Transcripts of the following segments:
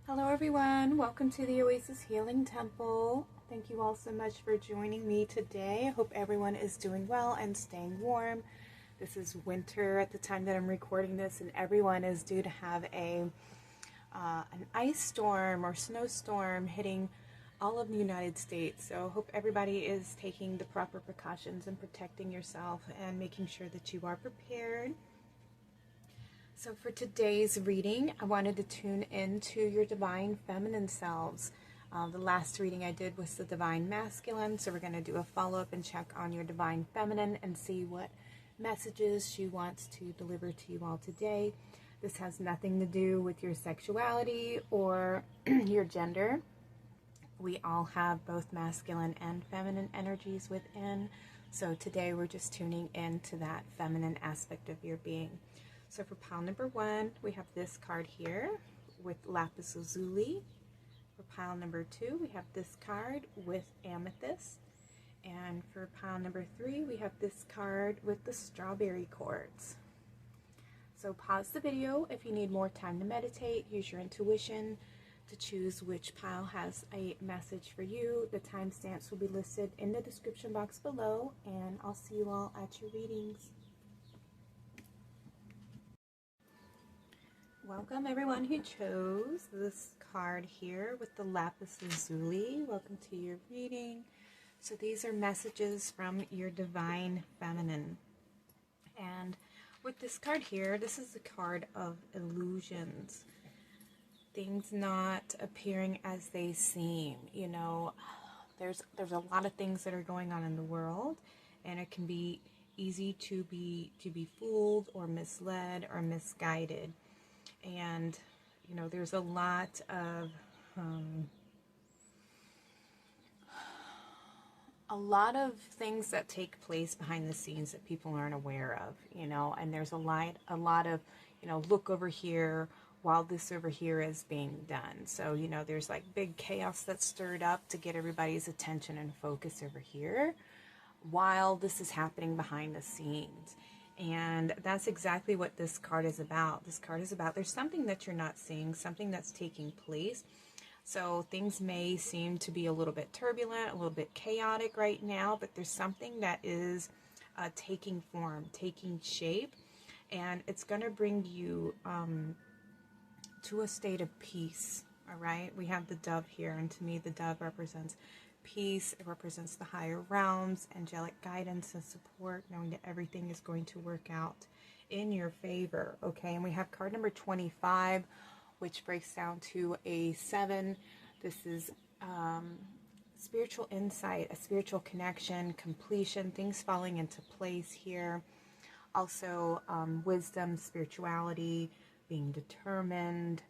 Hello everyone, welcome to the Oasis Healing Temple. Thank you all so much for joining me today. I hope everyone is doing well and staying warm. This is winter at the time that I'm recording this, and everyone is due to have an ice storm or snowstorm hitting all of the United States. So I hope everybody is taking the proper precautions and protecting yourself and making sure that you are prepared. So for today's reading, I wanted to tune into your divine feminine selves. The last reading I did was the divine masculine, so we're going to do a follow-up and check on your divine feminine and see what messages she wants to deliver to you all today. This has nothing to do with your sexuality or your gender. We all have both masculine and feminine energies within, so today we're just tuning into that feminine aspect of your being. So for pile number 1, we have this card here with Lapis Lazuli. For pile number 2, we have this card with Amethyst. And for pile number 3, we have this card with the strawberry quartz. So pause the video if you need more time to meditate. Use your intuition to choose which pile has a message for you. The timestamps will be listed in the description box below, and I'll see you all at your readings. Welcome everyone who chose this card here with the Lapis Lazuli. Welcome to your reading. So these are messages from your divine feminine. And with this card here, this is the card of illusions. Things not appearing as they seem. You know, there's a lot of things that are going on in the world, and it can be easy to be fooled or misled or misguided. And, you know, there's a lot of things that take place behind the scenes that people aren't aware of, you know, and there's a lot of, you know, look over here while this over here is being done. So, you know, there's like big chaos that's stirred up to get everybody's attention and focus over here while this is happening behind the scenes. And that's exactly what this card is about. This card is about there's something that you're not seeing, something that's taking place. So things may seem to be a little bit turbulent, a little bit chaotic right now, but there's something that is taking form, taking shape, and it's going to bring you to a state of peace. All right, we have the dove here, and to me the dove represents peace. It represents the higher realms, angelic guidance and support, knowing that everything is going to work out in your favor. Okay, and we have card number 25, which breaks down to a 7. This is spiritual insight, a spiritual connection, completion, things falling into place here. Also wisdom, spirituality, being determined,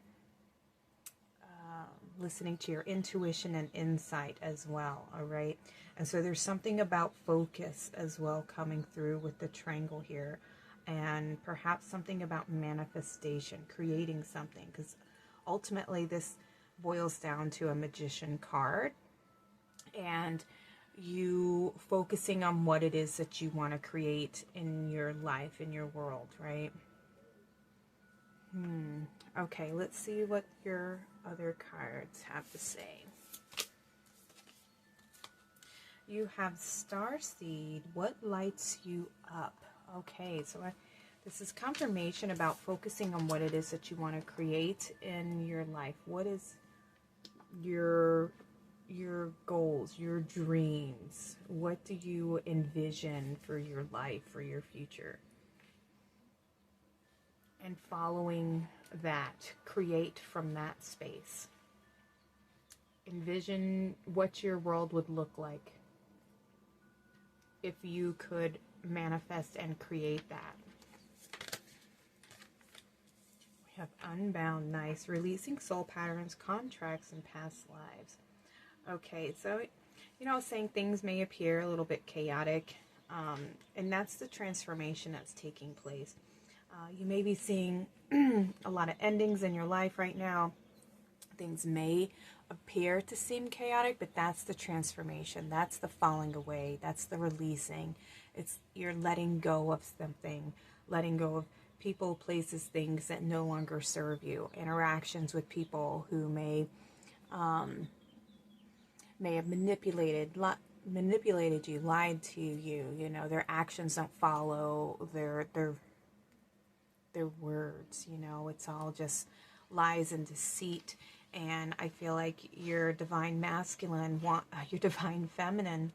listening to your intuition and insight as well. All right, and so there's something about focus as well coming through with the triangle here, and perhaps something about manifestation, creating something, because ultimately this boils down to a magician card and you focusing on what it is that you want to create in your life, in your world, right? Okay, let's see what your other cards have to say. You have Starseed. What lights you up? Okay, so this is confirmation about focusing on what it is that you want to create in your life. What is your goals, your dreams? What do you envision for your life, for your future? And following that, create from that space. Envision what your world would look like if you could manifest and create that. We have unbound, nice, releasing soul patterns, contracts, and past lives. Okay, so, you know, I was saying things may appear a little bit chaotic, and that's the transformation that's taking place. You may be seeing a lot of endings in your life right now. Things may appear to seem chaotic, but that's the transformation. That's the falling away. That's the releasing. It's you're letting go of something, letting go of people, places, things that no longer serve you, interactions with people who may have manipulated you, lied to you. You know, their actions don't follow their words. You know, it's all just lies and deceit. And I feel like your divine masculine, your divine feminine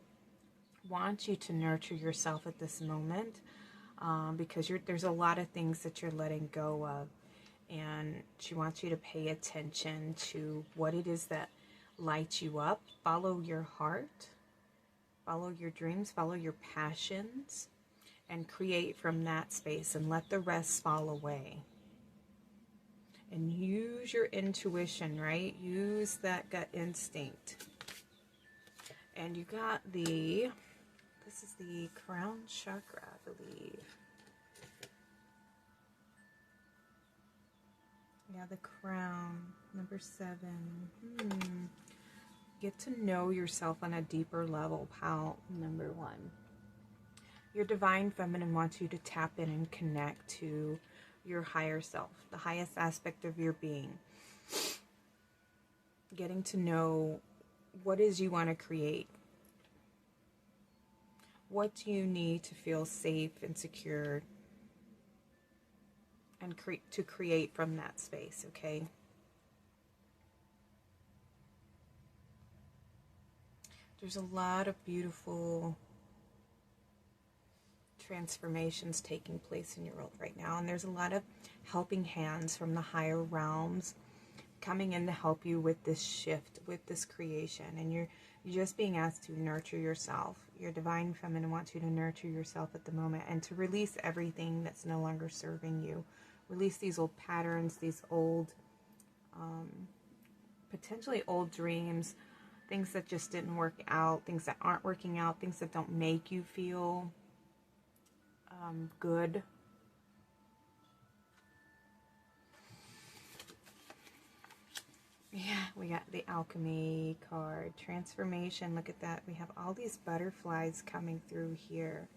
wants you to nurture yourself at this moment, because there's a lot of things that you're letting go of. And she wants you to pay attention to what it is that lights you up. Follow your heart, follow your dreams, follow your passions, and create from that space, and let the rest fall away. And use your intuition, right? Use that gut instinct. And you got this is the crown chakra, I believe. Yeah, the crown, number 7. Get to know yourself on a deeper level, pal, number 1. Your divine feminine wants you to tap in and connect to your higher self, the highest aspect of your being. Getting to know what it is you want to create. What do you need to feel safe and secure, and to create from that space, okay? There's a lot of beautiful transformations taking place in your world right now, and there's a lot of helping hands from the higher realms coming in to help you with this shift, with this creation. And you're just being asked to nurture yourself. Your divine feminine wants you to nurture yourself at the moment, and to release everything that's no longer serving you. Release these old patterns, these old potentially old dreams, things that just didn't work out, things that aren't working out, things that don't make you feel good. Yeah, we got the alchemy card, transformation. Look at that. We have all these butterflies coming through here.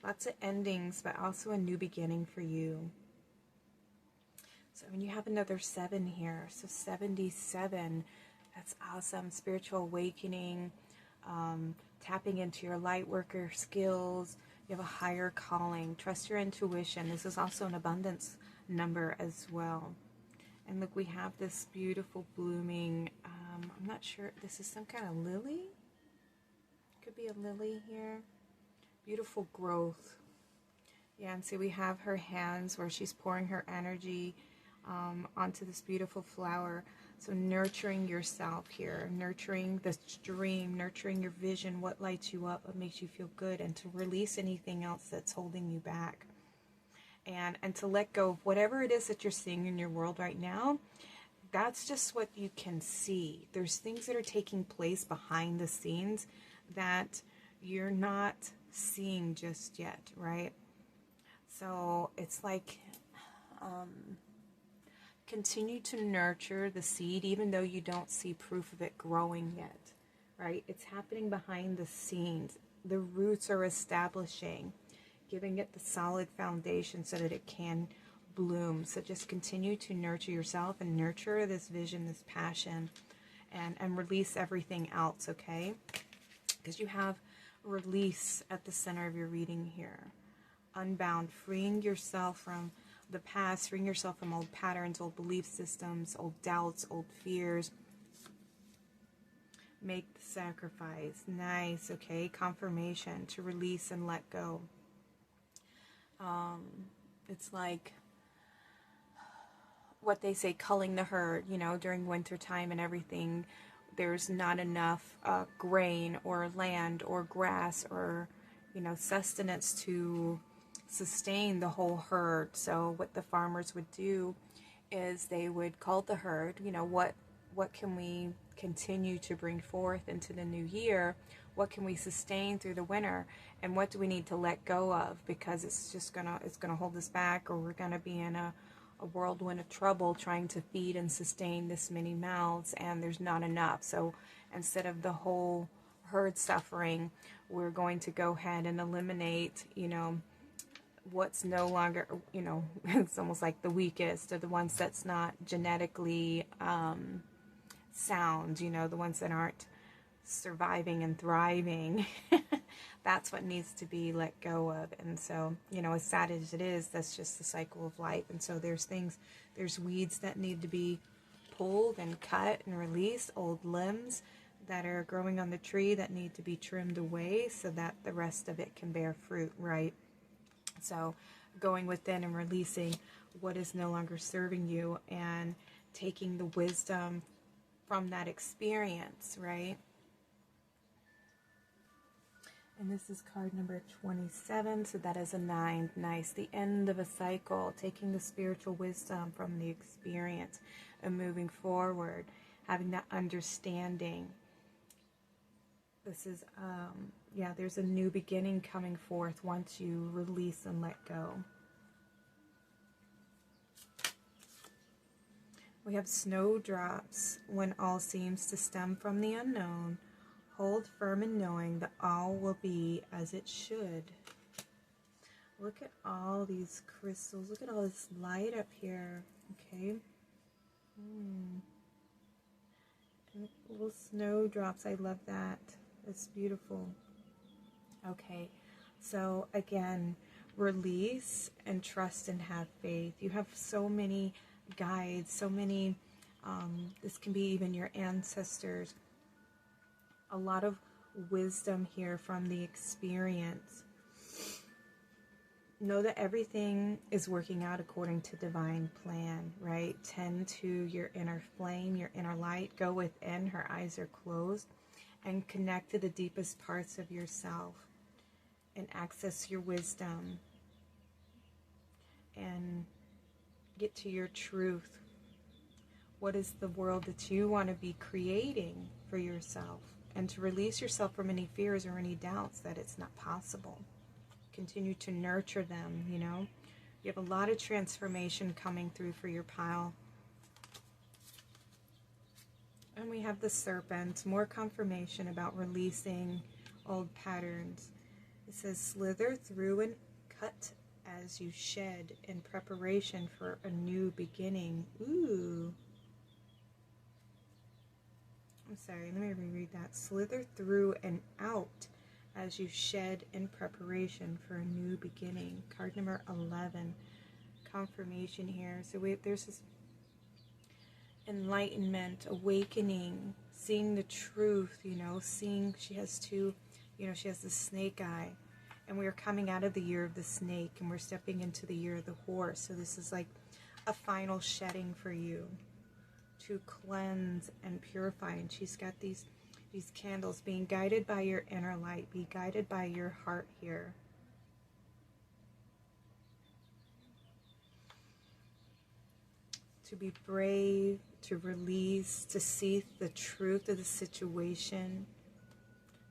Lots of endings, but also a new beginning for you. So when you have another 7 here, so 77, that's awesome. Spiritual awakening, tapping into your light worker skills. You have a higher calling. Trust your intuition. This is also an abundance number as well. And look, we have this beautiful blooming, I'm not sure, this is some kind of lily? Could be a lily here. Beautiful growth. Yeah, and see, we have her hands where she's pouring her energy onto this beautiful flower. So nurturing yourself here, nurturing this dream, nurturing your vision, what lights you up, what makes you feel good, and to release anything else that's holding you back. And to let go of whatever it is that you're seeing in your world right now. That's just what you can see. There's things that are taking place behind the scenes that you're not seeing just yet, right? So it's like continue to nurture the seed even though you don't see proof of it growing yet, right? It's happening behind the scenes. The roots are establishing, giving it the solid foundation so that it can bloom. So just continue to nurture yourself and nurture this vision, this passion, and release everything else, okay? Because you have release at the center of your reading here. Unbound, freeing yourself from the past, freeing yourself from old patterns, old belief systems, old doubts, old fears. Make the sacrifice. Nice, okay? Confirmation to release and let go. It's like what they say, culling the herd, you know, during winter time and everything. There's not enough grain or land or grass or, you know, sustenance to sustain the whole herd. So what the farmers would do is they would cull the herd. You know, what can we continue to bring forth into the new year? What can we sustain through the winter? And what do we need to let go of? Because it's gonna hold us back, or we're gonna be in a whirlwind of trouble trying to feed and sustain this many mouths, and there's not enough. So instead of the whole herd suffering, we're going to go ahead and eliminate, you know, what's no longer, you know, it's almost like the weakest, or the ones that's not genetically sound, you know, the ones that aren't surviving and thriving. That's what needs to be let go of. And so, you know, as sad as it is, that's just the cycle of life. And so there's weeds that need to be pulled and cut and released, old limbs that are growing on the tree that need to be trimmed away so that the rest of it can bear fruit, right? So going within and releasing what is no longer serving you and taking the wisdom from that experience, right? And this is card number 27, so that is a 9. Nice. The end of a cycle, taking the spiritual wisdom from the experience and moving forward, having that understanding. This is, yeah, there's a new beginning coming forth once you release and let go. We have snowdrops. When all seems to stem from the unknown, hold firm in knowing that all will be as it should. Look at all these crystals. Look at all this light up here. Okay. And little snowdrops. I love that. It's beautiful. Okay. So again, release and trust and have faith. You have so many guides, so many, this can be even your ancestors. A lot of wisdom here from the experience. Know that everything is working out according to divine plan, right? Tend to your inner flame, your inner light. Go within. Her eyes are closed. And connect to the deepest parts of yourself. And access your wisdom. And get to your truth. What is the world that you want to be creating for yourself? And to release yourself from any fears or any doubts that it's not possible. Continue to nurture them, you know. You have a lot of transformation coming through for your pile. And we have the serpent, more confirmation about releasing old patterns. It says, slither through and cut as you shed in preparation for a new beginning. Ooh. I'm sorry, let me reread that. Slither through and out as you shed in preparation for a new beginning. Card number 11. Confirmation here. So there's this enlightenment, awakening, seeing the truth, you know, seeing she has two, you know, she has the snake eye. And we are coming out of the year of the snake and we're stepping into the year of the horse. So this is like a final shedding for you to cleanse and purify. And she's got these candles, being guided by your inner light. Be guided by your heart here. To be brave, to release, to see the truth of the situation,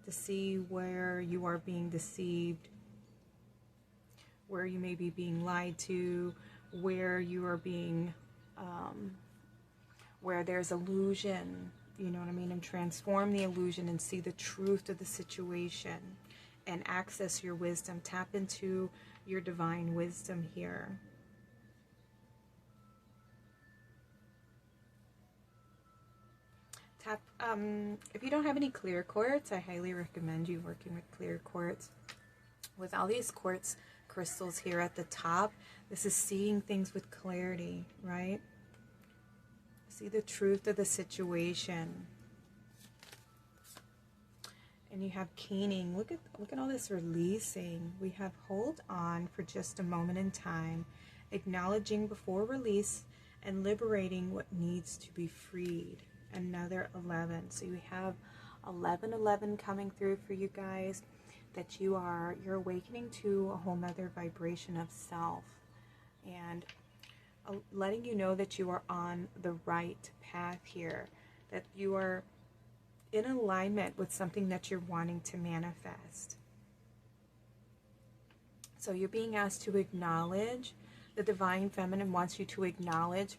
to see where you are being deceived, where you may be being lied to, where you are being, where there's illusion, you know what I mean, and transform the illusion and see the truth of the situation and access your wisdom. Tap into your divine wisdom here. If you don't have any clear quartz, I highly recommend you working with clear quartz. With all these quartz crystals here at the top, this is seeing things with clarity, right? See the truth of the situation. And you have keening. Look at all this releasing. We have hold on for just a moment in time, acknowledging before release and liberating what needs to be freed. Another 11. So you have 11 coming through for you guys, that you're awakening to a whole nother vibration of self, and letting you know that you are on the right path here, that you are in alignment with something that you're wanting to manifest. So you're being asked to acknowledge, the divine feminine wants you to acknowledge,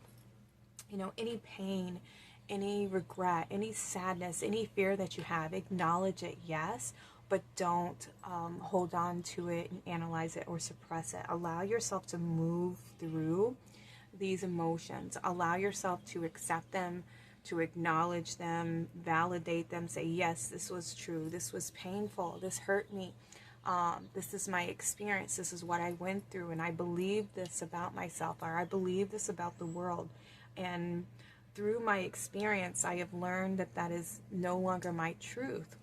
you know, any pain, any regret, any sadness, any fear that you have. Acknowledge it, yes. but don't hold on to it and analyze it or suppress it. Allow yourself to move through these emotions. Allow yourself to accept them, to acknowledge them, validate them, say, yes, this was true, this was painful, this hurt me, this is my experience, this is what I went through, and I believe this about myself, or I believe this about the world. And through my experience, I have learned that that is no longer my truth,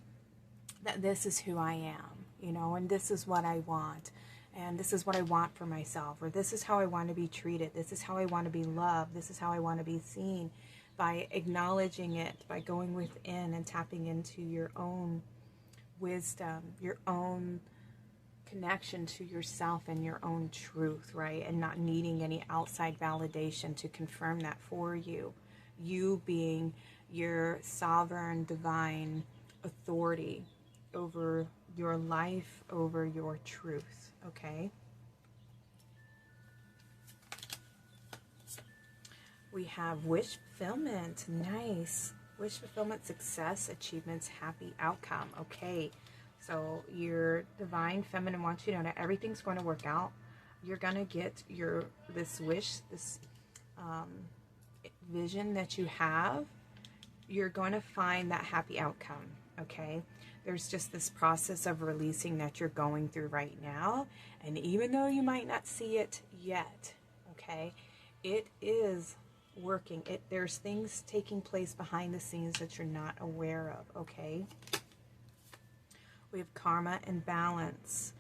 that this is who I am, you know, and this is what I want. And this is what I want for myself, or this is how I want to be treated. This is how I want to be loved. This is how I want to be seen. By acknowledging it, by going within and tapping into your own wisdom, your own connection to yourself and your own truth, right? And not needing any outside validation to confirm that for you. You being your sovereign, divine authority over your life, over your truth, okay? We have wish fulfillment. Nice. Wish fulfillment, success, achievements, happy outcome. Okay. So your divine feminine wants you to know that everything's going to work out. You're going to get this wish, this vision that you have. You're going to find that happy outcome. Okay. There's just this process of releasing that you're going through right now. And even though you might not see it yet, okay, it is working. There's things taking place behind the scenes that you're not aware of, okay? We have karma and balance,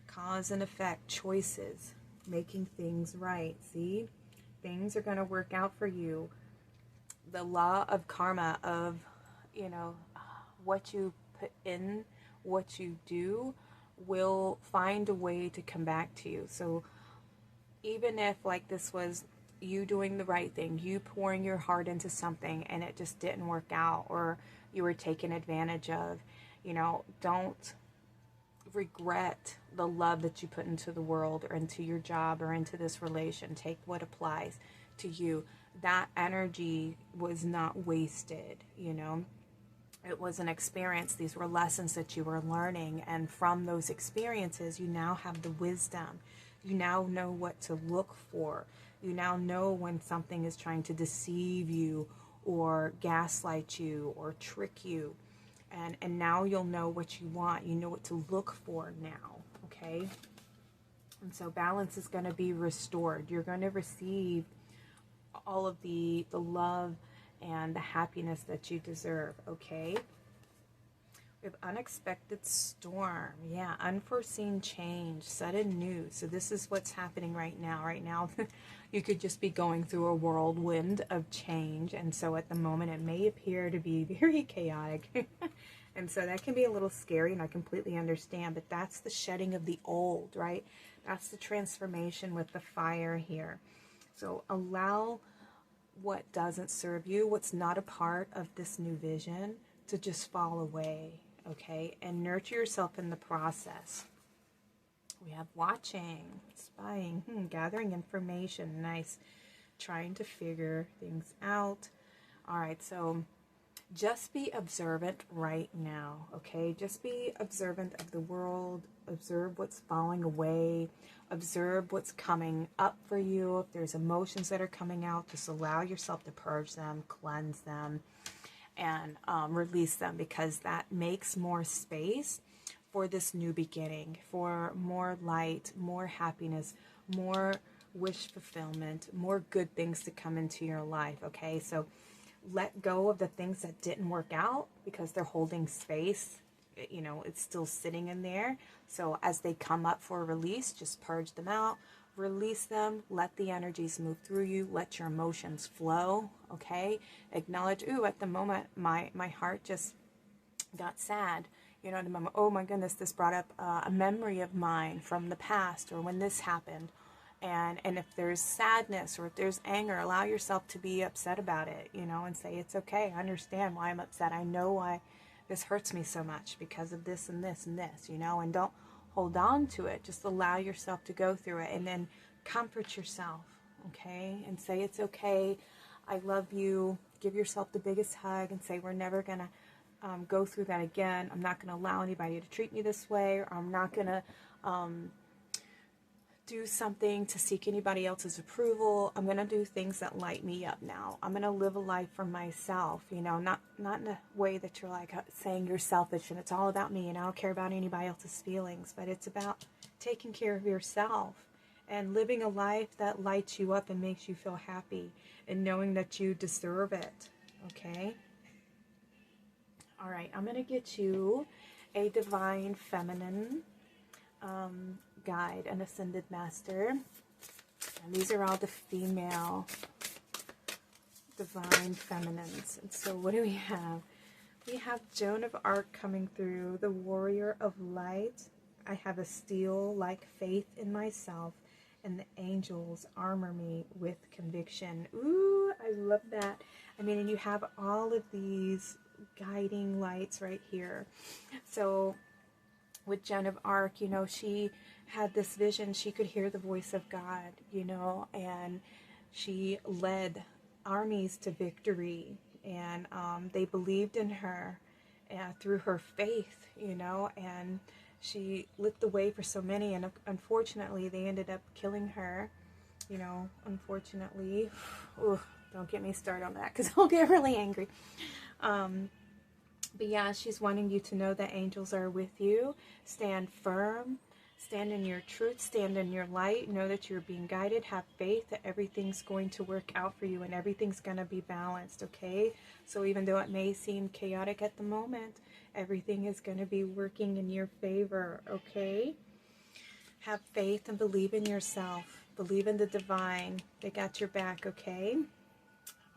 cause and effect, choices, making things right. See, things are going to work out for you. The law of karma, of, you know, what you put in, what you do, will find a way to come back to you. So even if, like, this was you doing the right thing, you pouring your heart into something and it just didn't work out, or you were taken advantage of, you know, don't regret the love that you put into the world or into your job or into this relation. Take what applies to you. That energy was not wasted, you know. It was an experience. These were lessons that you were learning, and from those experiences you now have the wisdom. You now know what to look for. You now know when something is trying to deceive you or gaslight you or trick you. And now you'll know what you want. You know what to look for now, okay? And so balance is going to be restored. You're going to receive all of the love and the happiness that you deserve, okay? We have unexpected storm. Yeah, unforeseen change, sudden news. So this is what's happening right now. Right now, you could just be going through a whirlwind of change. And so at the moment, it may appear to be very chaotic. And so that can be a little scary, and I completely understand. But that's the shedding of the old, right? That's the transformation with the fire here. So allow what doesn't serve you, what's not a part of this new vision, to just fall away. Okay, and nurture yourself in the process. We have watching, spying, gathering information. Nice. Trying to figure things out. All right, so just be observant right now, okay? Just be observant of the world. Observe what's falling away. Observe what's coming up for you. If there's emotions that are coming out, just allow yourself to purge them, cleanse them, and release them, because that makes more space for this new beginning, for more light, more happiness, more wish fulfillment, more good things to come into your life, okay? So let go of the things that didn't work out because they're holding space. You know, it's still sitting in there. So as they come up for release, just purge them out, release them, let the energies move through you, let your emotions flow, okay? Acknowledge, ooh, at the moment, my heart just got sad. You know, at the moment, oh my goodness, this brought up a memory of mine from the past, or when this happened. And if there's sadness or if there's anger, allow yourself to be upset about it, you know, and say, it's okay, I understand why I'm upset. I know why this hurts me so much because of this and this and this, you know, and don't hold on to it. Just allow yourself to go through it, and then comfort yourself, okay? And say, it's okay, I love you. Give yourself the biggest hug and say, we're never going to go through that again. I'm not going to allow anybody to treat me this way, or I'm not going to do something to seek anybody else's approval. I'm going to do things that light me up now. I'm going to live a life for myself, you know, not in a way that you're like saying you're selfish and it's all about me and I don't care about anybody else's feelings, but it's about taking care of yourself and living a life that lights you up and makes you feel happy and knowing that you deserve it. Okay? All right, I'm going to get you a Divine Feminine guide, an Ascended Master. And these are all the female Divine Feminines. And so what do we have? We have Joan of Arc coming through, the Warrior of Light. I have a steel-like faith in myself, and the angels armor me with conviction. Ooh, I love that. I mean, and you have all of these guiding lights right here. So with Joan of Arc, you know, she had this vision. She could hear the voice of God, you know, and she led armies to victory, and they believed in her through her faith, you know, and she lit the way for so many, and unfortunately they ended up killing her, you know, unfortunately. Ooh, don't get me started on that because I'll get really angry. But yeah, she's wanting you to know that angels are with you. Stand firm. Stand in your truth. Stand in your light. Know that you're being guided. Have faith that everything's going to work out for you and everything's going to be balanced, okay? So even though it may seem chaotic at the moment, everything is going to be working in your favor, okay? Have faith and believe in yourself. Believe in the divine. They got your back, okay?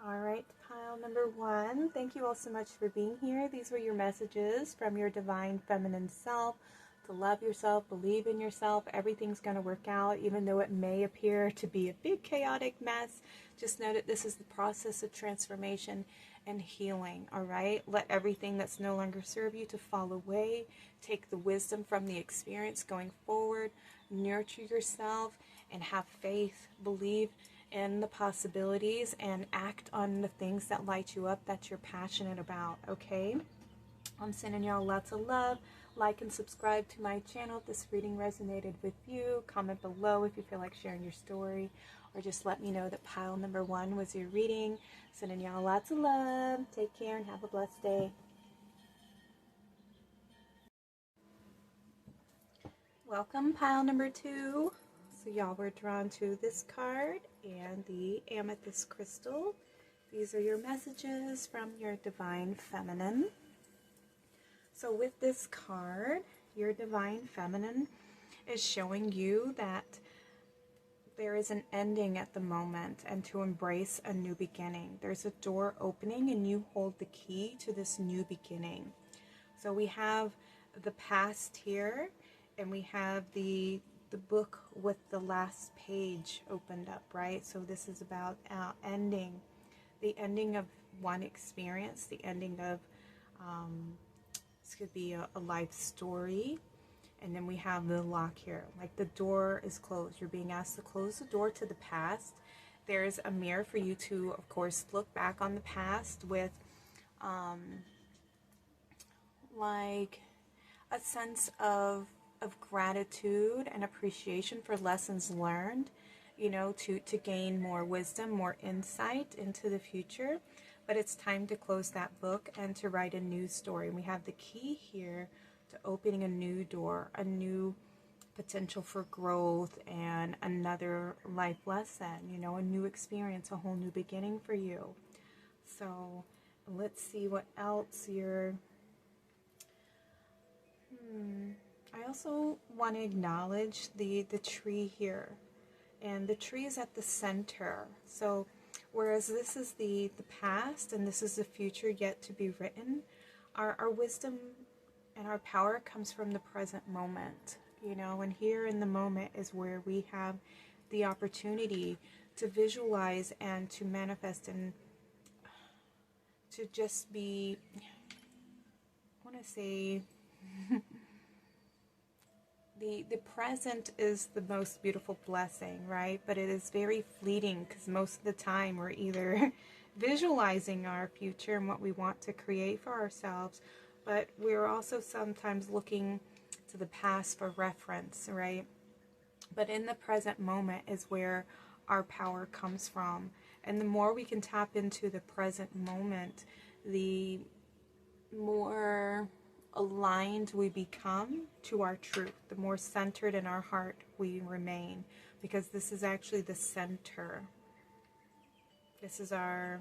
All right, pile number 1. Thank you all so much for being here. These were your messages from your Divine Feminine self. To love yourself, believe in yourself. Everything's going to work out, even though it may appear to be a big chaotic mess. Just know that this is the process of transformation and healing, all right? Let everything that's no longer serve you to fall away. Take the wisdom from the experience going forward. Nurture yourself and have faith. Believe in the possibilities and act on the things that light you up, that you're passionate about, okay? I'm sending y'all lots of love. Like and subscribe to my channel if this reading resonated with you. Comment below if you feel like sharing your story, or just let me know that pile number 1 was your reading. Sending y'all lots of love. Take care and have a blessed day. Welcome, pile number 2. So y'all were drawn to this card and the Amethyst crystal. These are your messages from your Divine Feminine. So with this card, your Divine Feminine is showing you that there is an ending at the moment and to embrace a new beginning. There's a door opening and you hold the key to this new beginning. So we have the past here, and we have the book with the last page opened up, right? So this is about ending, the ending of one experience, the ending of, this could be a life story. And then we have the lock here, like the door is closed. You're being asked to close the door to the past. There's a mirror for you to, of course, look back on the past with like a sense of gratitude and appreciation for lessons learned, you know, to gain more wisdom, more insight into the future. But it's time to close that book and to write a new story. And we have the key here to opening a new door, a new potential for growth and another life lesson, you know, a new experience, a whole new beginning for you. So let's see what else you're... I also want to acknowledge the tree here, and the tree is at the center. So whereas this is the past and this is the future yet to be written, our wisdom and our power comes from the present moment, you know, and here in the moment is where we have the opportunity to visualize and to manifest and to just be, I want to say, the present is the most beautiful blessing, right? But it is very fleeting because most of the time we're either visualizing our future and what we want to create for ourselves, but we're also sometimes looking to the past for reference, right? But in the present moment is where our power comes from. And the more we can tap into the present moment, the more aligned we become to our truth, the more centered in our heart we remain, because this is actually the center. This is our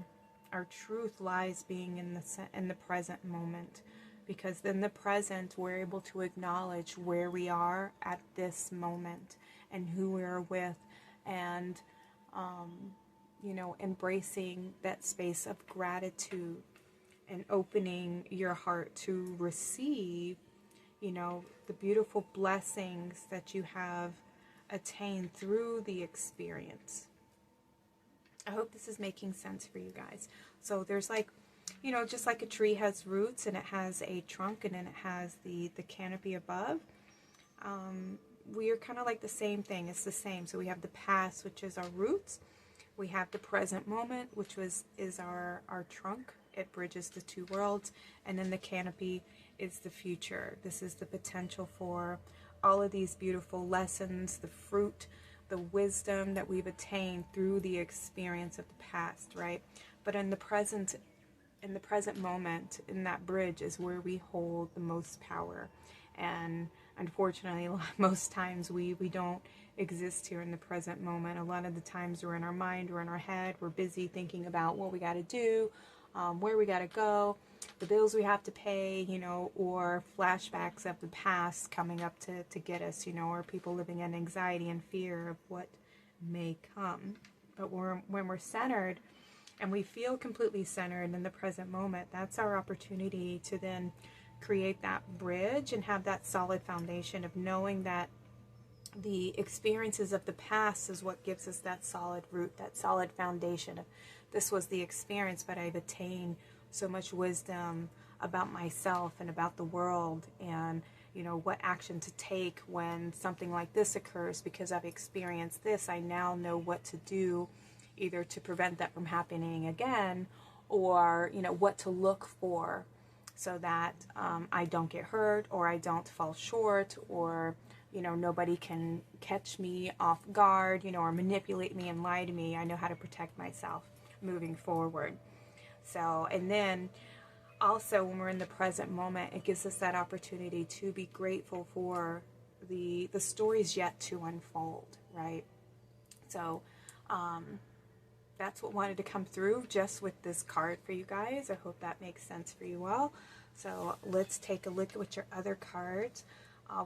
truth lies being in the present moment, because in the present we're able to acknowledge where we are at this moment and who we're with, and you know, embracing that space of gratitude and opening your heart to receive, you know, the beautiful blessings that you have attained through the experience. I hope this is making sense for you guys. So there's like, you know, just like a tree has roots and it has a trunk and then it has the canopy above, we are kind of like the same thing. It's the same. So we have the past, which is our roots. We have the present moment, which is our trunk. It bridges the two worlds. And then the canopy is the future. This is the potential for all of these beautiful lessons, the fruit, the wisdom that we've attained through the experience of the past, right? But in the present moment, in that bridge is where we hold the most power. And unfortunately, most times we don't exist here in the present moment. A lot of the times we're in our mind, we're in our head, we're busy thinking about what we got to do, where we got to go, the bills we have to pay, you know, or flashbacks of the past coming up to get us, you know, or people living in anxiety and fear of what may come. But when we're centered and we feel completely centered in the present moment, that's our opportunity to then create that bridge and have that solid foundation of knowing that the experiences of the past is what gives us that solid root, that solid foundation of this was the experience, but I've attained so much wisdom about myself and about the world, and you know what action to take when something like this occurs. Because I've experienced this, I now know what to do, either to prevent that from happening again, or you know what to look for so that I don't get hurt, or I don't fall short, or you know nobody can catch me off guard, you know, or manipulate me and lie to me. I know how to protect myself moving forward. So, and then also when we're in the present moment, it gives us that opportunity to be grateful for the stories yet to unfold, right? So that's what wanted to come through just with this card for you guys. I hope that makes sense for you all. So let's take a look at what your other cards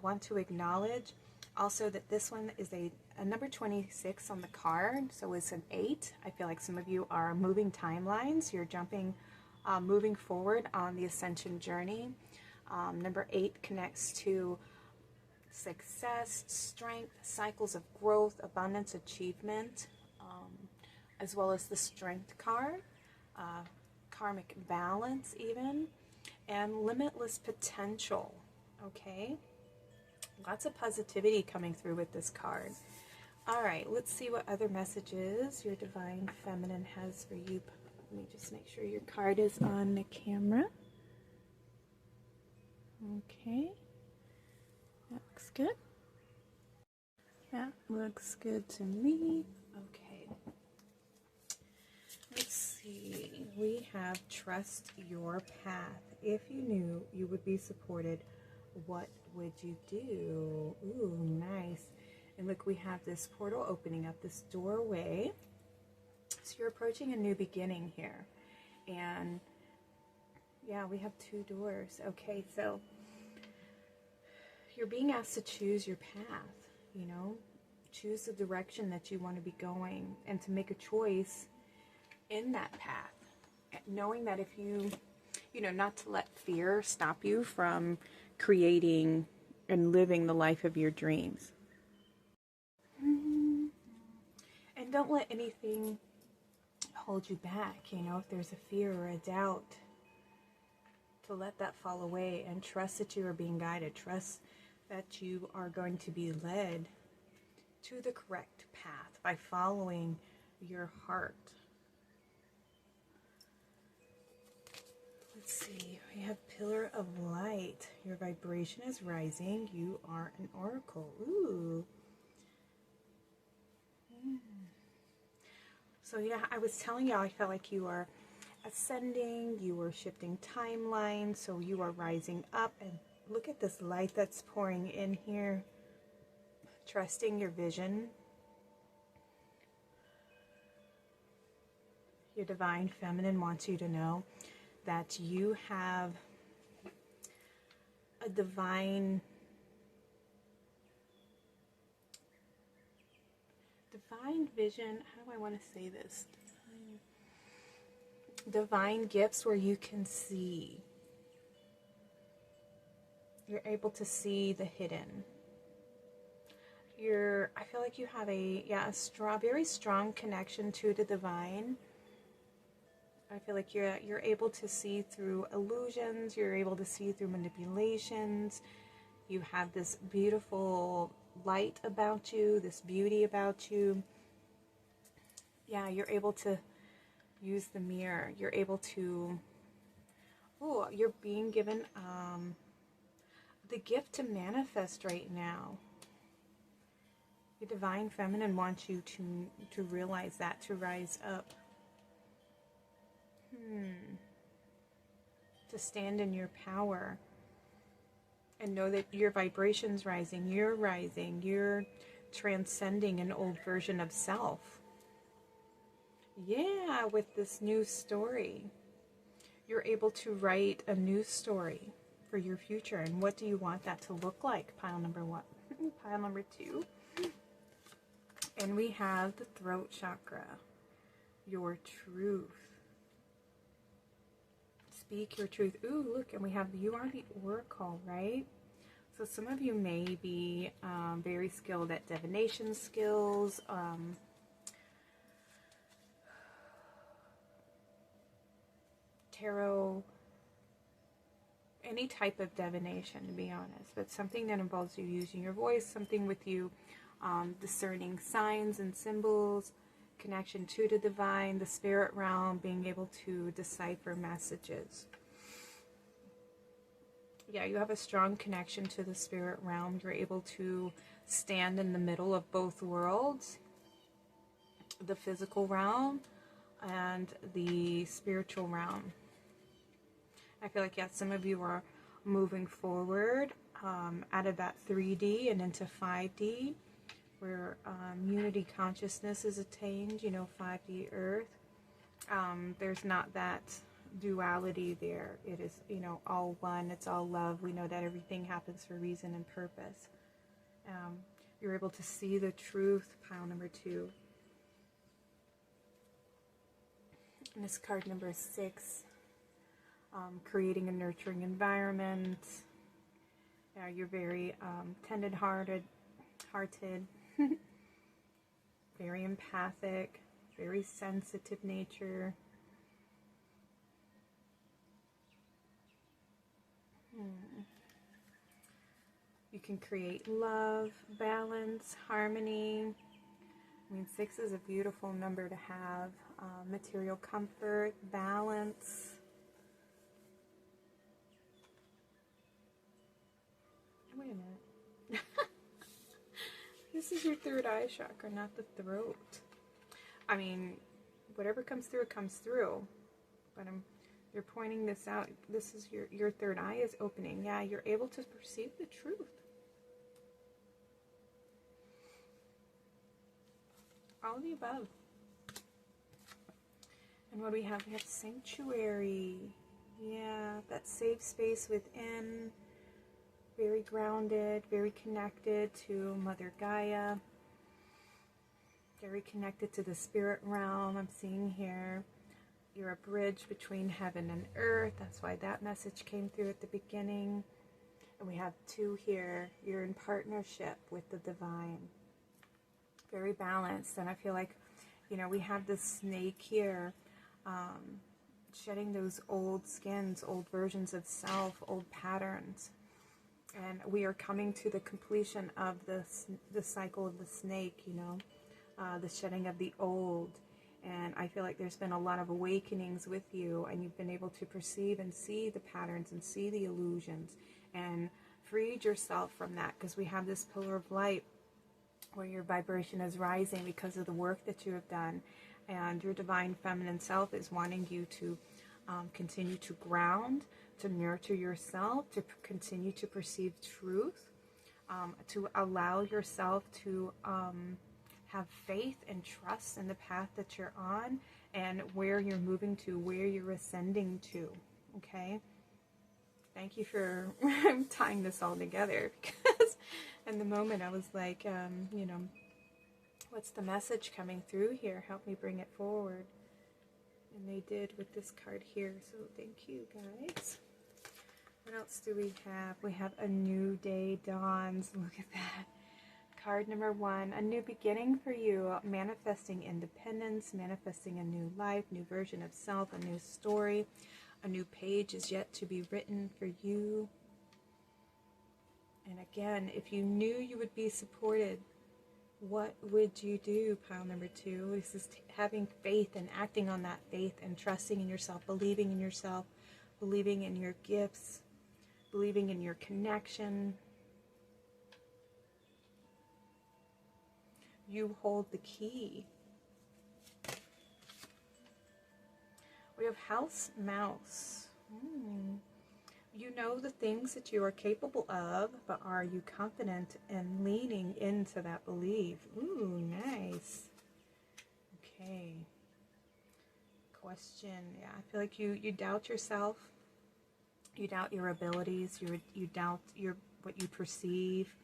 want to acknowledge. Also that this one is a number 26 on the card, so it's an 8. I feel like some of you are moving timelines. You're jumping, moving forward on the ascension journey. Number 8 connects to success, strength, cycles of growth, abundance, achievement, as well as the strength card, karmic balance even, and limitless potential, okay? Lots of positivity coming through with this card. All right, let's see what other messages your Divine Feminine has for you. Let me just make sure your card is on the camera. Okay. That looks good. That looks good to me. Okay. Let's see. We have trust your path. If you knew you would be supported, what would you do? Ooh, nice. And look, we have this portal opening up, this doorway. So you're approaching a new beginning here. And yeah, we have 2 doors. Okay, so you're being asked to choose your path, you know, choose the direction that you want to be going and to make a choice in that path. Knowing that if you know, not to let fear stop you from creating and living the life of your dreams. And don't let anything hold you back, you know, if there's a fear or a doubt, to let that fall away and trust that you are being guided. Trust that you are going to be led to the correct path by following your heart. Let's see, we have Pillar of Light. Your vibration is rising. You are an oracle. Ooh. So yeah, I was telling y'all, I felt like you are ascending, you are shifting timelines, so you are rising up, and look at this light that's pouring in here. Trusting your vision. Your divine feminine wants you to know that you have a divine vision. How do I want to say this? Divine gifts where you can see. You're able to see the hidden. I feel like you have a very strong connection to the divine. I feel like you're able to see through illusions, you're able to see through manipulations. You have this beautiful light about you, this beauty about you. Yeah, you're able to use the mirror. You're able to, you're being given the gift to manifest right now. The divine feminine wants you to realize that, to rise up. To stand in your power and know that your vibration's rising, you're transcending an old version of self. Yeah, with this new story, you're able to write a new story for your future. And what do you want that to look like? Pile number 1, pile number 2. And we have the throat chakra, your truth. Speak your truth. Ooh, look, and we have, you are the oracle, right? So some of you may be very skilled at divination skills, tarot, any type of divination, to be honest, but something that involves you using your voice, something with you discerning signs and symbols, connection to the divine, the spirit realm, being able to decipher messages. Yeah, you have a strong connection to the spirit realm. You're able to stand in the middle of both worlds, the physical realm and the spiritual realm. I feel like, yeah, some of you are moving forward out of that 3D and into 5D, where unity consciousness is attained, 5D Earth. There's not that duality there. It is, all one. It's all love. We know that everything happens for reason and purpose. You're able to see the truth, pile number 2. And this card number 6, creating a nurturing environment. Yeah, you're very tender-hearted, very empathic, very sensitive nature. You can create love, balance, harmony. I mean, 6 is a beautiful number to have. Material comfort, balance. Wait a minute. This is your third eye chakra, not the throat. I mean, whatever comes through, comes through. But you're pointing this out. This is your third eye is opening. Yeah, you're able to perceive the truth. All of the above. And what do we have? We have sanctuary. Yeah, that safe space within. Very grounded, very connected to Mother Gaia. Very connected to the spirit realm. I'm seeing here. You're a bridge between heaven and earth. That's why that message came through at the beginning. And we have 2 here. You're in partnership with the divine. Very balanced. And I feel like, we have this snake here, shedding those old skins, old versions of self, old patterns. And we are coming to the completion of the cycle of the snake, the shedding of the old And I feel like there's been a lot of awakenings with you, and you've been able to perceive and see the patterns and see the illusions and freed yourself from that, because we have this pillar of light where your vibration is rising because of the work that you have done. And your divine feminine self is wanting you to continue to ground, to nurture yourself, to continue to perceive truth, to allow yourself to have faith and trust in the path that you're on and where you're moving to, where you're ascending to. Okay? Thank you for tying this all together, because in the moment I was like, you know, what's the message coming through here? Help me bring it forward. And they did with this card here, so thank you guys. What else do we have? We have a new day dawns. Look at that. Card number 1, a new beginning for you, manifesting independence, manifesting a new life, new version of self, a new story. A new page is yet to be written for you. And again, if you knew you would be supported, what would you do? Pile number 2. This is having faith and acting on that faith and trusting in yourself, believing in yourself, believing in your gifts, believing in your connection. You hold the key. We have House Mouse. You know the things that you are capable of, but are you confident in leaning into that belief? Ooh, nice. Okay. Question. Yeah, I feel like you doubt yourself. You doubt your abilities. You doubt what you perceive.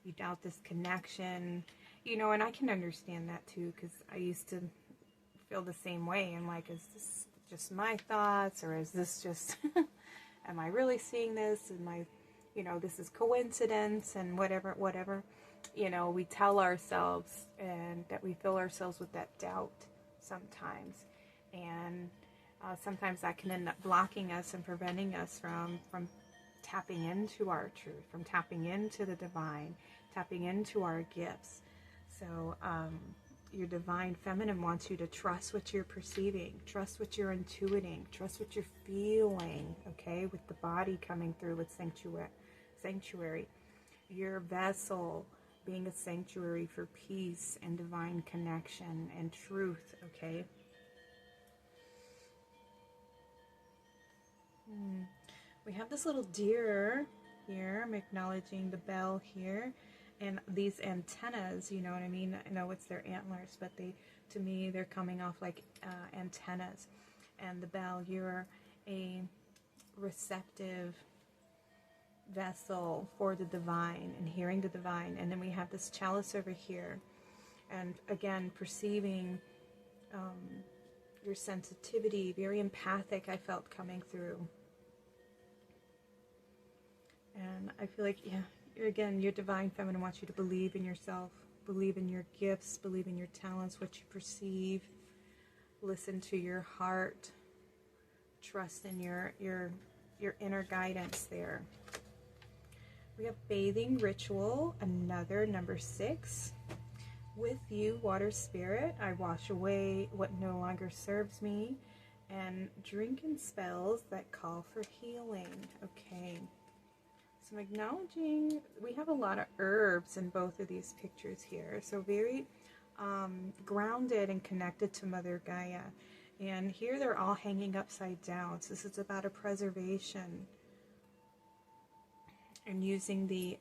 You doubt this connection. You know, and I can understand that too, because I used to feel the same way. I'm like, is this just my thoughts, or is this just am I really seeing this? Am I, you know, this is coincidence and whatever, you know, we tell ourselves, and that we fill ourselves with that doubt sometimes. And sometimes that can end up blocking us and preventing us from tapping into our truth, from tapping into the divine, tapping into our gifts. So, your divine feminine wants you to trust what you're perceiving, trust what you're intuiting, trust what you're feeling, okay, with the body coming through with sanctuary. Your vessel being a sanctuary for peace and divine connection and truth, okay. We have this little deer here. I'm acknowledging the bell here. And these antennas, you know what I mean? I know it's their antlers, but to me, they're coming off like antennas. And the bell, you're a receptive vessel for the divine and hearing the divine. And then we have this chalice over here. And again, perceiving your sensitivity, very empathic, I felt coming through. And I feel like, yeah, again, your divine feminine wants you to believe in yourself, believe in your gifts, believe in your talents, what you perceive, listen to your heart, trust in your inner guidance there. We have bathing ritual, another number 6. With you, water spirit, I wash away what no longer serves me and drink in spells that call for healing. Okay. So I'm acknowledging, we have a lot of herbs in both of these pictures here. So very grounded and connected to Mother Gaia. And here they're all hanging upside down. So this is about a preservation. And using the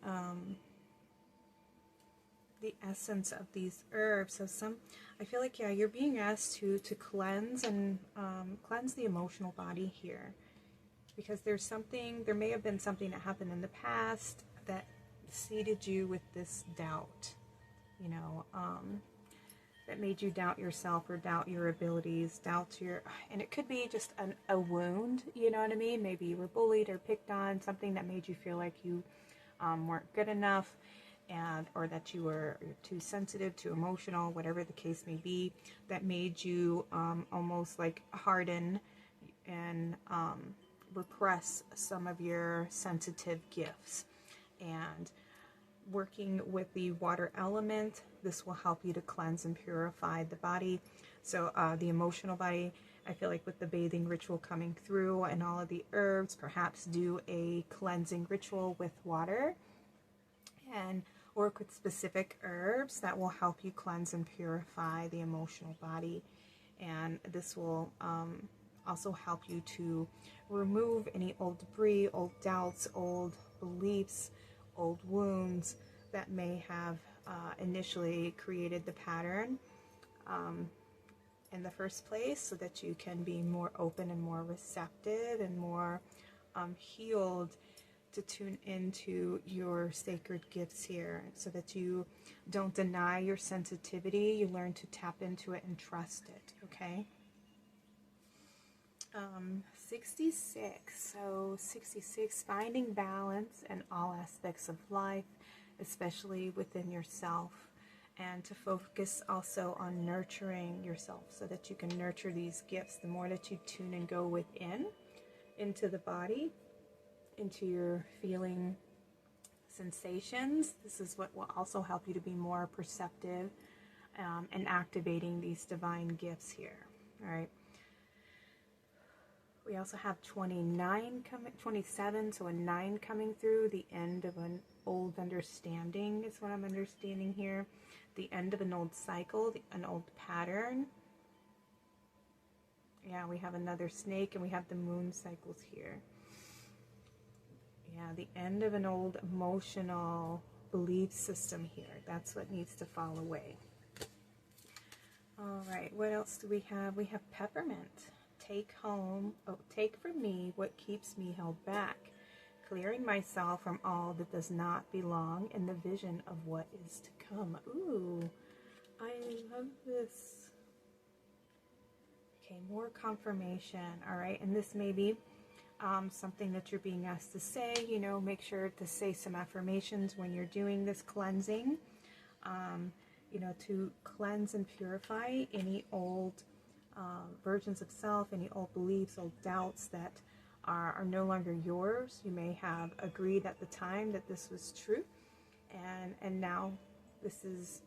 essence of these herbs. So I feel like, yeah, you're being asked to cleanse and cleanse the emotional body here. Because there may have been something that happened in the past that seeded you with this doubt, you know, that made you doubt yourself or doubt your abilities, and it could be just a wound, you know what I mean? Maybe you were bullied or picked on, something that made you feel like you weren't good enough, or that you were too sensitive, too emotional, whatever the case may be, that made you almost like harden and repress some of your sensitive gifts. And working with the water element, this will help you to cleanse and purify the body. So the emotional body, I feel like with the bathing ritual coming through and all of the herbs, perhaps do a cleansing ritual with water and work with specific herbs that will help you cleanse and purify the emotional body. And this will also help you to remove any old debris, old doubts, old beliefs, old wounds that may have initially created the pattern in the first place, so that you can be more open and more receptive and more healed to tune into your sacred gifts here, so that you don't deny your sensitivity. You learn to tap into it and trust it, okay? 66. So 66, finding balance in all aspects of life, especially within yourself, and to focus also on nurturing yourself so that you can nurture these gifts. The more that you tune and go within, into the body, into your feeling sensations, this is what will also help you to be more perceptive and activating these divine gifts here. All right. We also have 27, so a 9 coming through, the end of an old understanding is what I'm understanding here. The end of an old cycle, an old pattern. Yeah, we have another snake and we have the moon cycles here. Yeah, the end of an old emotional belief system here. That's what needs to fall away. All right, what else do we have? We have peppermint. Take from me what keeps me held back, clearing myself from all that does not belong in the vision of what is to come. Ooh, I love this. Okay, more confirmation. All right, and this may be something that you're being asked to say. You know, make sure to say some affirmations when you're doing this cleansing. You know, to cleanse and purify any old versions of self, any old beliefs, old doubts that are no longer yours. You may have agreed at the time that this was true, and now this is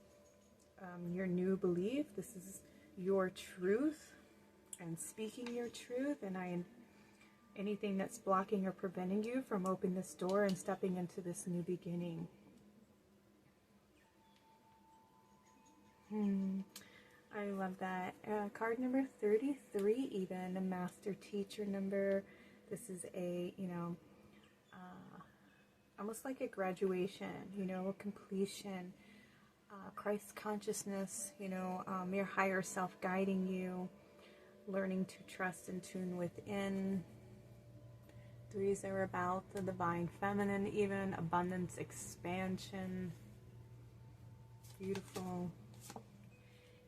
your new belief. This is your truth, and speaking your truth. And anything that's blocking or preventing you from opening this door and stepping into this new beginning. I love that. Card number 33, even a master teacher number. This is a, you know, almost like a graduation, you know, a completion, Christ consciousness, you know, your higher self guiding you, learning to trust and tune within. Threes are about the divine feminine, even abundance, expansion. Beautiful.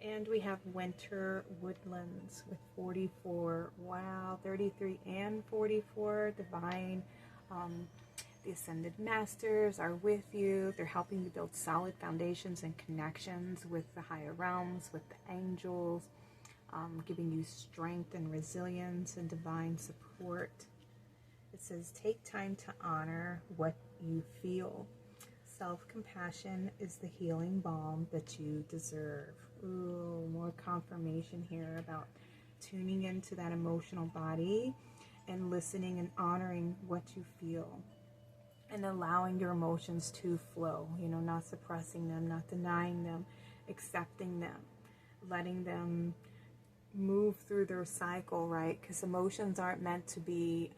And we have winter woodlands with 44. Wow, 33 and 44. Divine. The ascended masters are with you. They're helping you build solid foundations and connections with the higher realms, with the angels, giving you strength and resilience and divine support. It says, take time to honor what you feel. Self-compassion is the healing balm that you deserve. Ooh, more confirmation here about tuning into that emotional body and listening and honoring what you feel and allowing your emotions to flow, you know, not suppressing them, not denying them, accepting them, letting them move through their cycle, right? Because emotions aren't meant to be,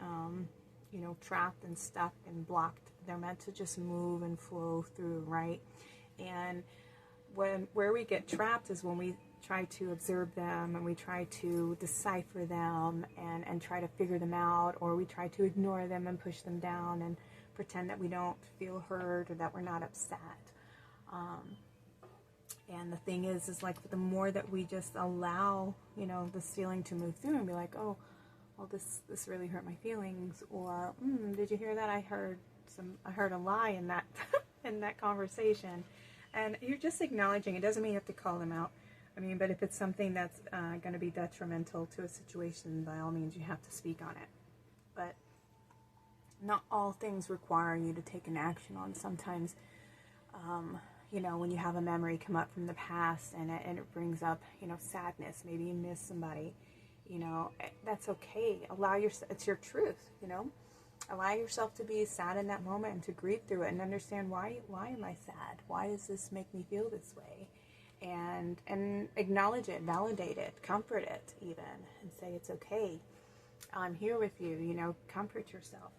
you know, trapped and stuck and blocked. They're meant to just move and flow through, right? And where we get trapped is when we try to observe them and we try to decipher them and try to figure them out, or we try to ignore them and push them down and pretend that we don't feel heard or that we're not upset. And the thing is like the more that we just allow, you know, this feeling to move through and be like, oh, well, this really hurt my feelings, or did you hear that? I heard a lie in that in that conversation. And you're just acknowledging. It doesn't mean you have to call them out. I mean, but if it's something that's going to be detrimental to a situation, by all means, you have to speak on it. But not all things require you to take an action on. Sometimes, you know, when you have a memory come up from the past and it brings up, you know, sadness, maybe you miss somebody, you know, that's okay. It's your truth, you know. Allow yourself to be sad in that moment and to grieve through it and understand why am I sad? Why does this make me feel this way? And acknowledge it, validate it, comfort it even, and say it's okay. I'm here with you, you know, comfort yourself.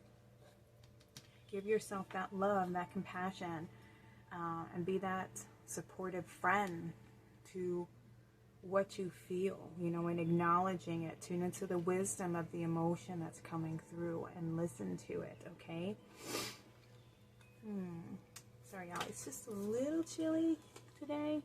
Give yourself that love, that compassion, and be that supportive friend to what you feel, you know, and acknowledging it. Tune into the wisdom of the emotion that's coming through and listen to it, okay? Sorry, y'all, it's just a little chilly today.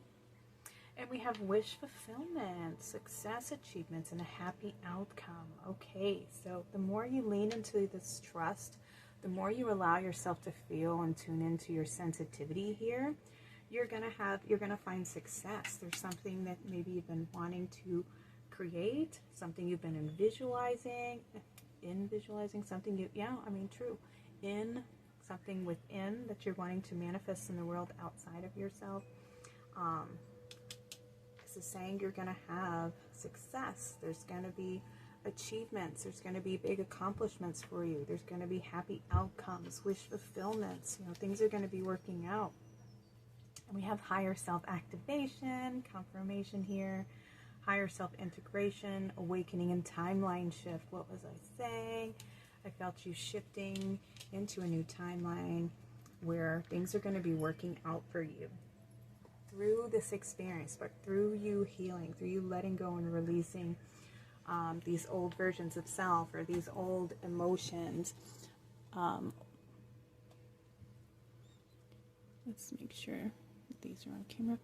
And we have wish fulfillment, success, achievements, and a happy outcome. Okay, so the more you lean into this trust, the more you allow yourself to feel and tune into your sensitivity here, you're gonna find success. There's something that maybe you've been wanting to create, something you've been visualizing, something in something within that you're wanting to manifest in the world outside of yourself. This is saying you're gonna have success. There's gonna be achievements. There's going to be big accomplishments for you. There's going to be happy outcomes, wish fulfillments. You know, things are going to be working out. And we have higher self-activation, confirmation here, higher self-integration, awakening and timeline shift. What was I saying? I felt you shifting into a new timeline where things are going to be working out for you through this experience, but through you healing, through you letting go and releasing these old versions of self or these old emotions. Let's make sure these are on camera.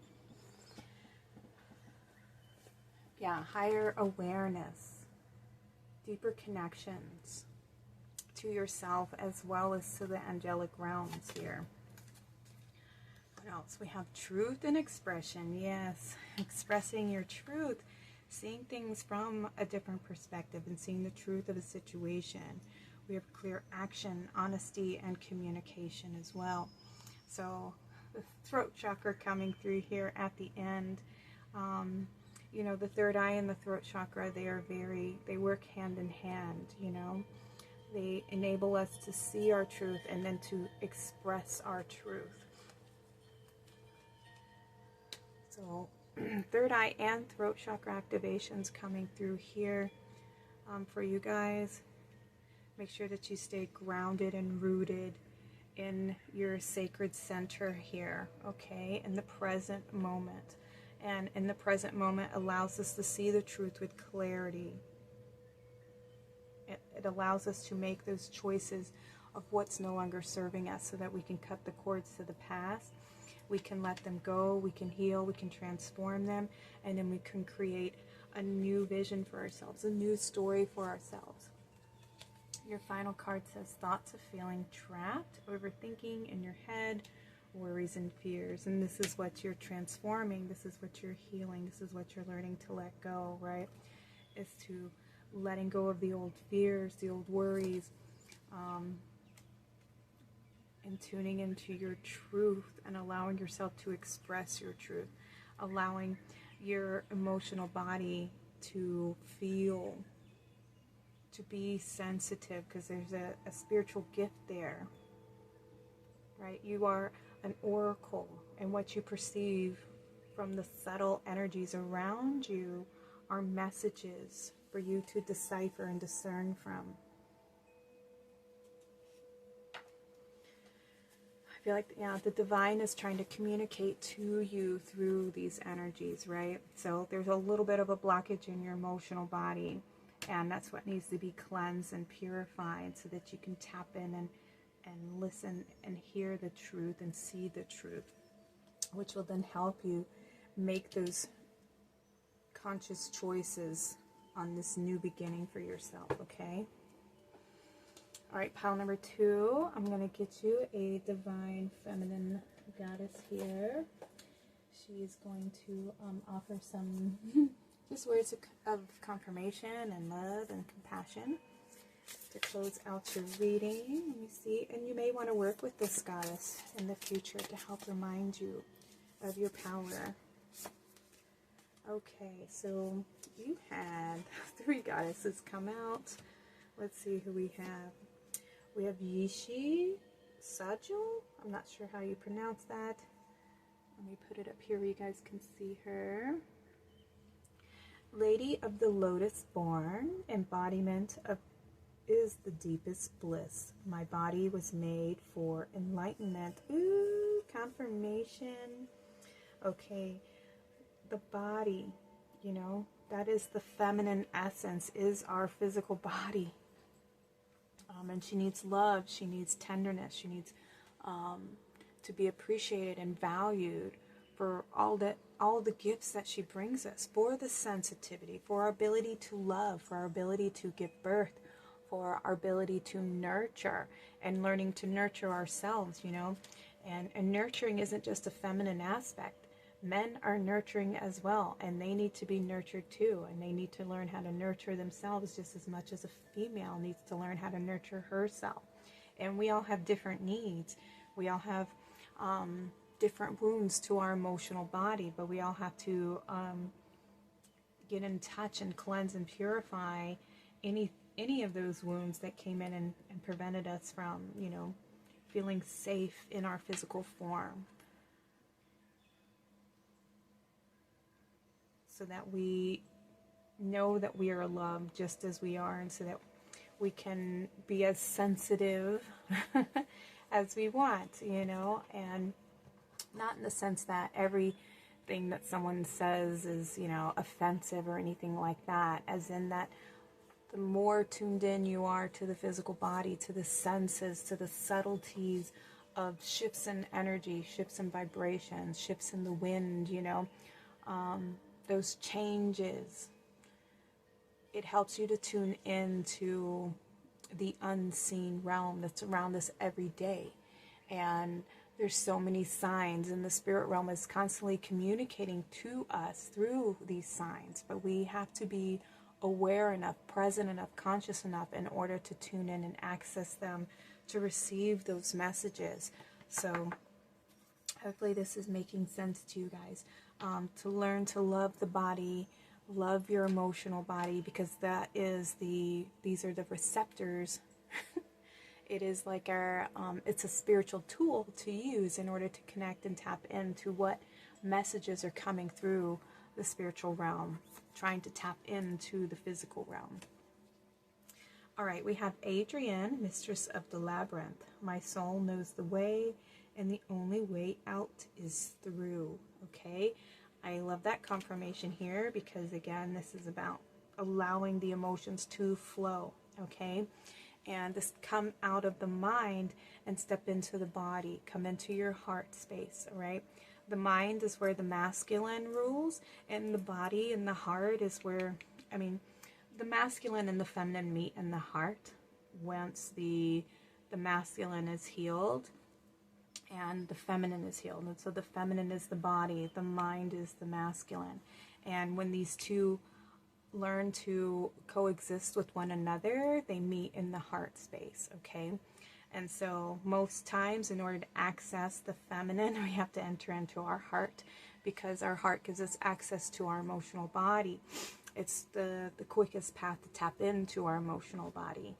Yeah, higher awareness, deeper connections to yourself as well as to the angelic realms here. What else? We have truth and expression. Yes, expressing your truth. Seeing things from a different perspective and seeing the truth of a situation. We have clear action, honesty, and communication as well. So the throat chakra coming through here at the end. You know, the third eye and the throat chakra, they work hand in hand, you know. They enable us to see our truth and then to express our truth. So third eye and throat chakra activations coming through here for you guys. Make sure that you stay grounded and rooted in your sacred center here, okay, in the present moment. And in the present moment allows us to see the truth with clarity. It allows us to make those choices of what's no longer serving us so that we can cut the cords to the past. We can let them go, we can heal, we can transform them, and then we can create a new vision for ourselves, a new story for ourselves. Your final card says thoughts of feeling trapped, overthinking in your head, worries and fears. And this is what you're transforming, this is what you're healing, this is what you're learning to let go, right? Is to letting go of the old fears, the old worries, and tuning into your truth and allowing yourself to express your truth, allowing your emotional body to feel, to be sensitive, because there's a spiritual gift there, right? You are an oracle, and what you perceive from the subtle energies around you are messages for you to decipher and discern from. I feel like, yeah, the divine is trying to communicate to you through these energies, right? So there's a little bit of a blockage in your emotional body, and that's what needs to be cleansed and purified so that you can tap in and listen and hear the truth and see the truth, which will then help you make those conscious choices on this new beginning for yourself, okay? All right, pile number 2, I'm going to get you a divine feminine goddess here. She's going to offer some just words of confirmation and love and compassion to close out your reading. Let me see. And you may want to work with this goddess in the future to help remind you of your power. Okay, so you had 3 goddesses come out. Let's see who we have. We have Yishi Sajul. I'm not sure how you pronounce that. Let me put it up here where you guys can see her. Lady of the Lotus born, embodiment of is the deepest bliss. My body was made for enlightenment. Ooh, confirmation. Okay, the body, you know, that is the feminine essence, is our physical body. And she needs love, she needs tenderness, she needs to be appreciated and valued for all the gifts that she brings us, for the sensitivity, for our ability to love, for our ability to give birth, for our ability to nurture, and learning to nurture ourselves, you know. And nurturing isn't just a feminine aspect. Men are nurturing as well, and they need to be nurtured too, and they need to learn how to nurture themselves just as much as a female needs to learn how to nurture herself. And we all have different needs. We all have different wounds to our emotional body, but we all have to get in touch and cleanse and purify any of those wounds that came in and prevented us from, you know, feeling safe in our physical form, so that we know that we are loved just as we are, and so that we can be as sensitive as we want, you know, and not in the sense that everything that someone says is, you know, offensive or anything like that, as in that the more tuned in you are to the physical body, to the senses, to the subtleties of shifts in energy, shifts in vibrations, shifts in the wind, you know, those changes, it helps you to tune into the unseen realm that's around us every day. And there's so many signs, and the spirit realm is constantly communicating to us through these signs, but we have to be aware enough, present enough, conscious enough in order to tune in and access them, to receive those messages. So hopefully this is making sense to you guys. To learn to love the body, love your emotional body, because that is these are the receptors. It is like our, it's a spiritual tool to use in order to connect and tap into what messages are coming through the spiritual realm, trying to tap into the physical realm. All right, we have Adrienne, mistress of the labyrinth. My soul knows the way, and the only way out is through. Okay, I love that confirmation here, because again, this is about allowing the emotions to flow. Okay, and this come out of the mind and step into the body, come into your heart space. All right, the mind is where the masculine rules, and the body and the heart is where, I mean, the masculine and the feminine meet in the heart once the masculine is healed and the feminine is healed. And so the feminine is the body, the mind is the masculine. And when these two learn to coexist with one another, they meet in the heart space, okay? And so most times, in order to access the feminine, we have to enter into our heart, because our heart gives us access to our emotional body. It's the quickest path to tap into our emotional body,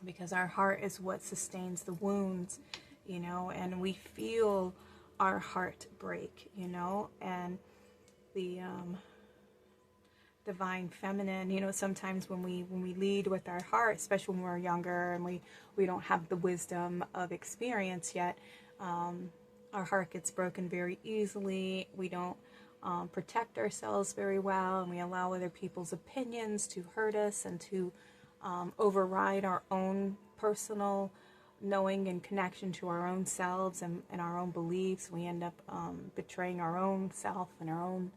because our heart is what sustains the wounds, you know, and we feel our heart break, you know, and the divine feminine, you know, sometimes when we lead with our heart, especially when we're younger and we don't have the wisdom of experience yet, our heart gets broken very easily. We don't protect ourselves very well, and we allow other people's opinions to hurt us and to override our own personal knowing and connection to our own selves and our own beliefs. We end up betraying our own self and our own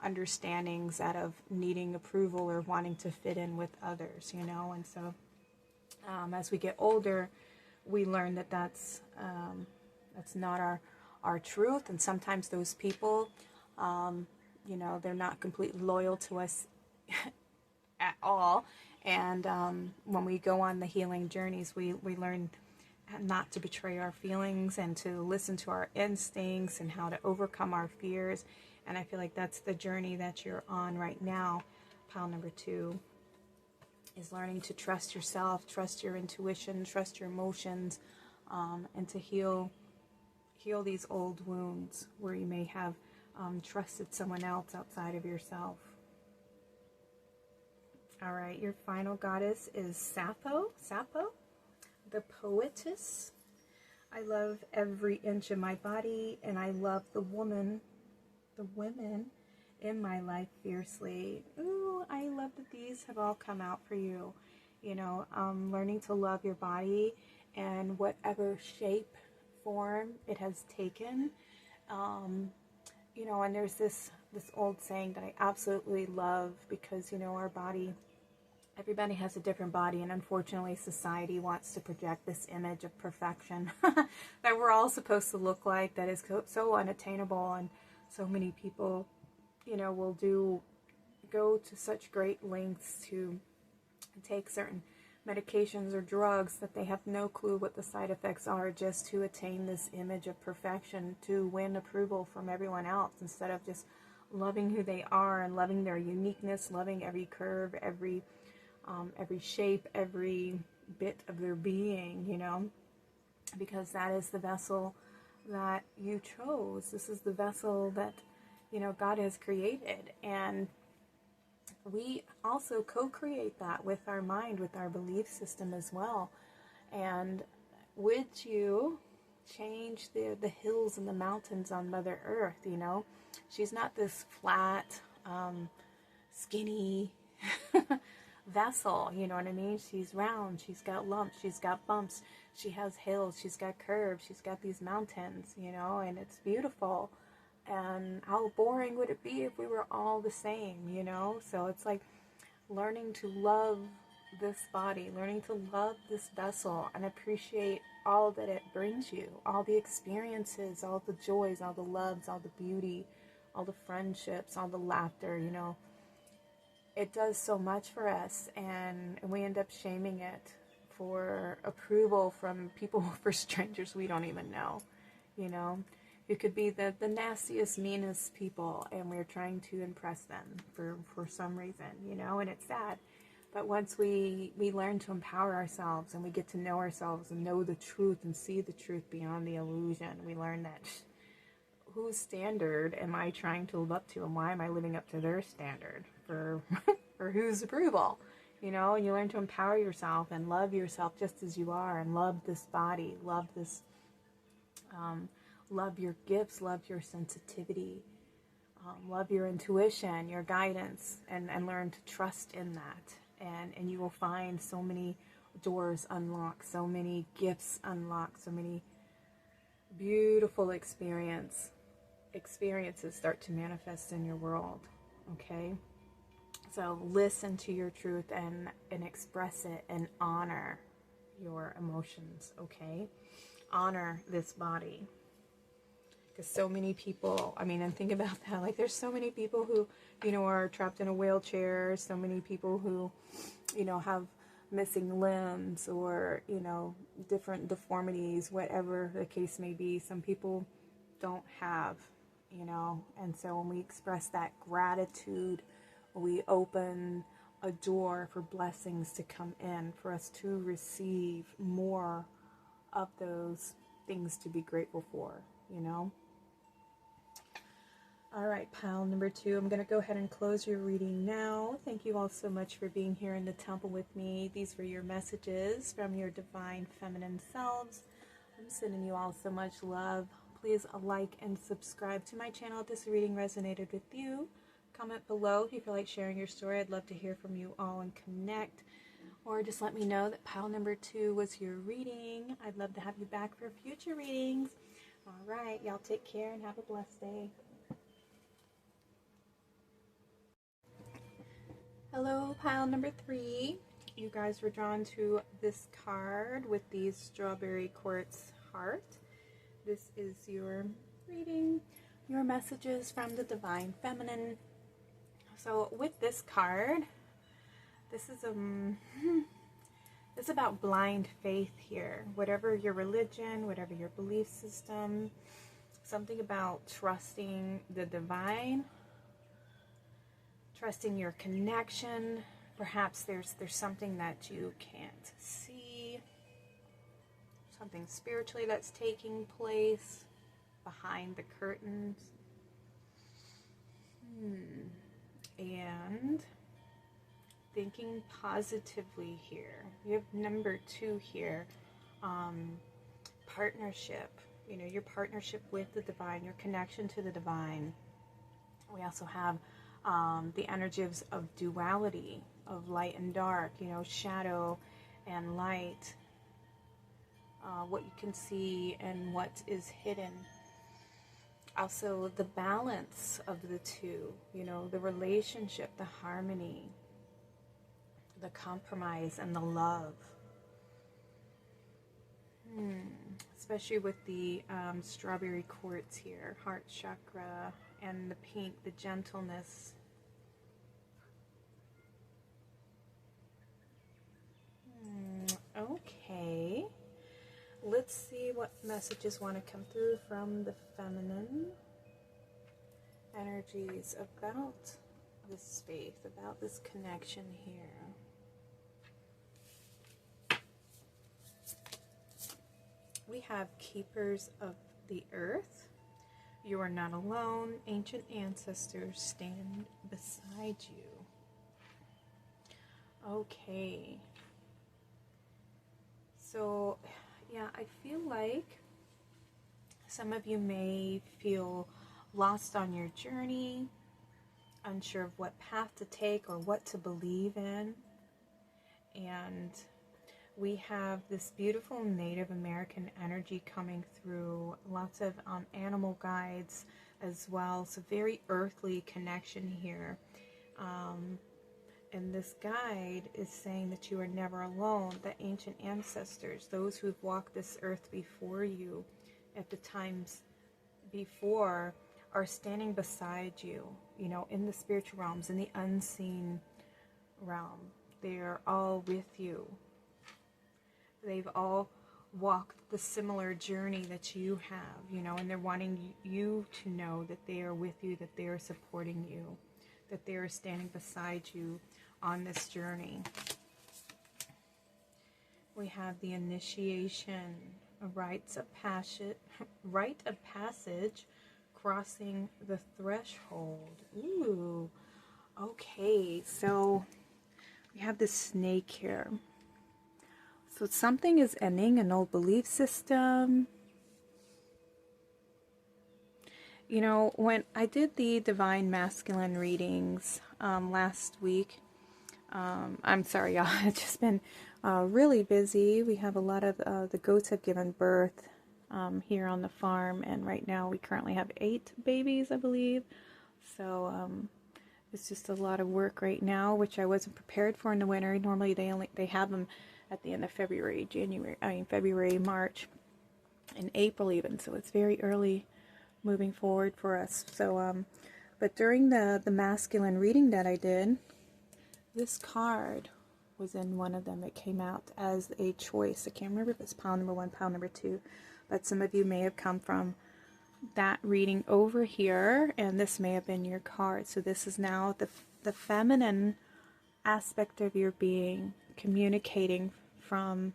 understandings out of needing approval or wanting to fit in with others, you know. And so as we get older, we learn that that's not our truth, and sometimes those people, you know, they're not completely loyal to us at all. And when we go on the healing journeys, we learn not to betray our feelings and to listen to our instincts and how to overcome our fears. And I feel like that's the journey that you're on right now. Pile number 2 is learning to trust yourself, trust your intuition, trust your emotions, and to heal these old wounds where you may have trusted someone else outside of yourself. All right, your final goddess is Sappho, the poetess. I love every inch of my body, and I love the women in my life fiercely. Ooh, I love that these have all come out for you. You know, learning to love your body and whatever shape, form it has taken. You know, and there's this old saying that I absolutely love, because, you know, our body, everybody has a different body, and unfortunately society wants to project this image of perfection that we're all supposed to look like, that is so unattainable. And so many people, you know, will go to such great lengths to take certain medications or drugs that they have no clue what the side effects are, just to attain this image of perfection, to win approval from everyone else, instead of just loving who they are and loving their uniqueness, loving every curve, every shape, every bit of their being, you know, because that is the vessel that you chose. This is the vessel that, you know, God has created, and we also co-create that with our mind, with our belief system as well. And would you change the hills and the mountains on Mother Earth? You know, she's not this flat, skinny vessel, you know what I mean? She's round, she's got lumps, she's got bumps, she has hills, she's got curves, she's got these mountains, you know, and it's beautiful. And how boring would it be if we were all the same, you know? So it's like learning to love this body, learning to love this vessel, and appreciate all that it brings you, all the experiences, all the joys, all the loves, all the beauty, all the friendships, all the laughter, you know. It does so much for us, and we end up shaming it for approval from people, for strangers we don't even know, you know. You could be the nastiest, meanest people, and we're trying to impress them for some reason, you know, and it's sad. But once we learn to empower ourselves, and we get to know ourselves and know the truth and see the truth beyond the illusion, we learn that whose standard am I trying to live up to, and why am I living up to their standard for whose approval, you know. And you learn to empower yourself and love yourself just as you are, and love this body, love this, love your gifts, love your sensitivity, love your intuition, your guidance, and learn to trust in that. And you will find so many doors unlocked, so many gifts unlocked, so many beautiful experiences start to manifest in your world, okay? So listen to your truth and express it, and honor your emotions, okay? Honor this body. Because so many people, I mean, and think about that, like there's so many people who, you know, are trapped in a wheelchair, so many people who, you know, have missing limbs, or, you know, different deformities, whatever the case may be. Some people don't have, you know, and so when we express that gratitude, we open a door for blessings to come in, for us to receive more of those things to be grateful for, you know. All right, pile number 2, I'm going to go ahead and close your reading now. Thank you all so much for being here in the temple with me. These were your messages from your divine feminine selves. I'm sending you all so much love. Please like and subscribe to my channel if this reading resonated with you. Comment below if you feel like sharing your story. I'd love to hear from you all and connect. Or just let me know that pile number 2 was your reading. I'd love to have you back for future readings. All right, y'all take care and have a blessed day. Hello, pile number 3. You guys were drawn to this card with these strawberry quartz heart. This is your reading, your messages from the divine feminine. So with this card, this It's about blind faith here. Whatever your religion, whatever your belief system, something about trusting the divine, trusting your connection. Perhaps there's something that you can't see, something spiritually that's taking place behind the curtains. And thinking positively here. You have number 2 here. Partnership. You know, your partnership with the divine, your connection to the divine. We also have the energy of duality, of light and dark, you know, shadow and light. What you can see and what is hidden. Also the balance of the two, you know, the relationship, the harmony, the compromise, and the love. Especially with the strawberry quartz here, heart chakra, and the pink, the gentleness. Okay. Let's see what messages want to come through from the feminine energies about this space, about this connection here. We have keepers of the earth. You are not alone. Ancient ancestors stand beside you. Okay. So, yeah, I feel like some of you may feel lost on your journey, unsure of what path to take or what to believe in. And we have this beautiful Native American energy coming through, lots of animal guides as well. So very earthly connection here. And this guide is saying that you are never alone, that ancient ancestors, those who've walked this earth before you at the times before, are standing beside you, you know, in the spiritual realms, in the unseen realm. They're all with you. They've all walked the similar journey that you have, you know, and they're wanting you to know that they are with you, that they are supporting you, that they are standing beside you on this journey. We have the initiation, rites of passage, rite of passage, crossing the threshold. Ooh, okay, so we have this snake here. So something is ending, an old belief system. You know, when I did the Divine Masculine readings last week, I'm sorry, y'all, it's just been really busy. We have a lot of the goats have given birth here on the farm, and right now we currently have 8 babies, I believe. So it's just a lot of work right now, which I wasn't prepared for in the winter. Normally they have them at the end of February, February, March, and April even. So it's very early moving forward for us. So but during the masculine reading that I did, this card was in one of them. It came out as a choice. I can't remember if it's pile number 1, pile number 2, but some of you may have come from that reading over here, and this may have been your card. So this is now the feminine aspect of your being, communicating from,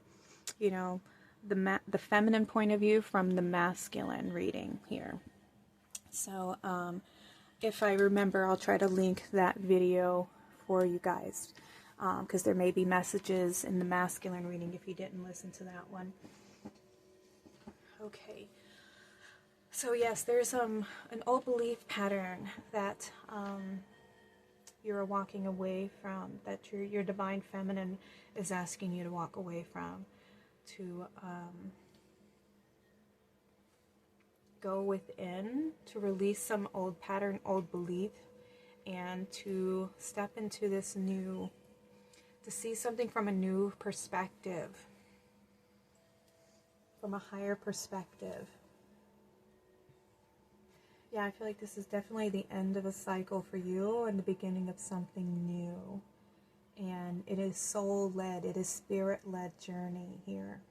you know, the feminine point of view from the masculine reading here. So if I remember, I'll try to link that video for you guys, because there may be messages in the masculine reading if you didn't listen to that one. Okay, so yes, there's an old belief pattern that you're walking away from, that your divine feminine is asking you to walk away from, to go within, to release some old pattern, old belief, and to step into this new, to see something from a new perspective, from a higher perspective. Yeah, I feel like this is definitely the end of a cycle for you and the beginning of something new. And it is soul-led, it is spirit-led journey here.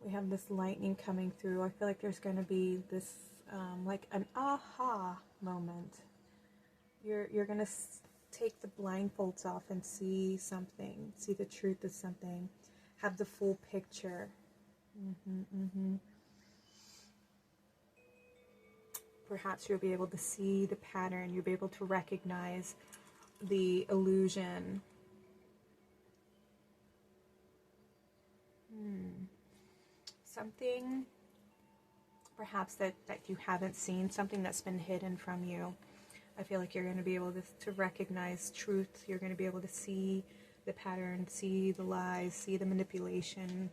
We have this lightning coming through. I feel like there's going to be this, like an aha moment. You're going to take the blindfolds off and see something, see the truth of something, have the full picture. Perhaps you'll be able to see the pattern, you'll be able to recognize the illusion. Something perhaps that you haven't seen, something that's been hidden from you. I feel like you're going to be able to recognize truth. You're going to be able to see the pattern, see the lies, see the manipulation.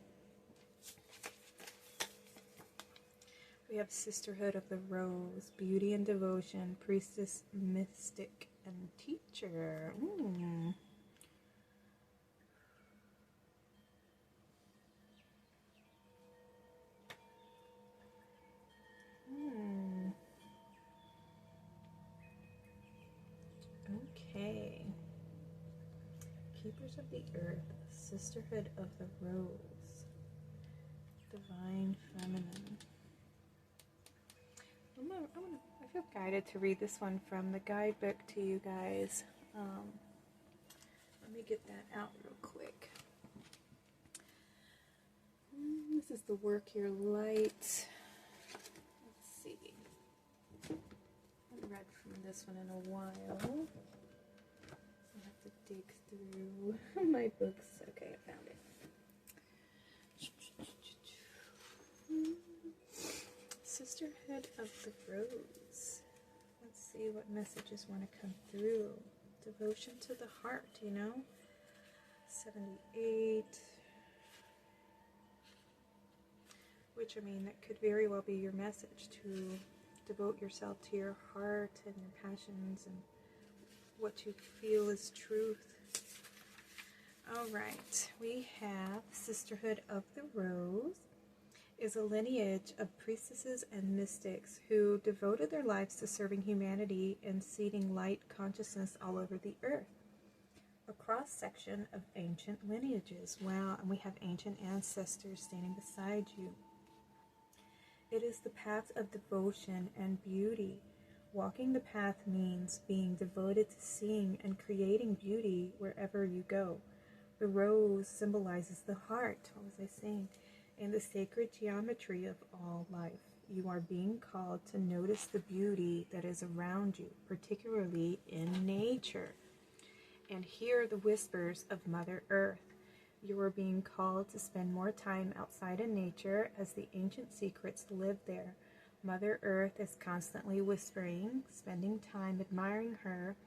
We have Sisterhood of the Rose, Beauty and Devotion, Priestess, Mystic, and Teacher. Okay. Keepers of the Earth, Sisterhood of the Rose, Divine Feminine. I feel guided to read this one from the guidebook to you guys. Let me get that out real quick. This is the Work Your Light. Let's see. I haven't read from this one in a while. I have to dig through my books. Okay, I found it. Sisterhood of the Rose. Let's see what messages want to come through. Devotion to the heart, you know? 78. Which, I mean, that could very well be your message, to devote yourself to your heart and your passions and what you feel is truth. All right, we have Sisterhood of the Rose is a lineage of priestesses and mystics who devoted their lives to serving humanity and seeding light consciousness all over the earth. A cross-section of ancient lineages. Wow, and we have ancient ancestors standing beside you. It is the path of devotion and beauty. Walking the path means being devoted to seeing and creating beauty wherever you go. The rose symbolizes the heart, what was I saying? In the sacred geometry of all life, you are being called to notice the beauty that is around you, particularly in nature, and hear the whispers of Mother Earth. You are being called to spend more time outside in nature as the ancient secrets live there. Mother Earth is constantly whispering, spending time admiring her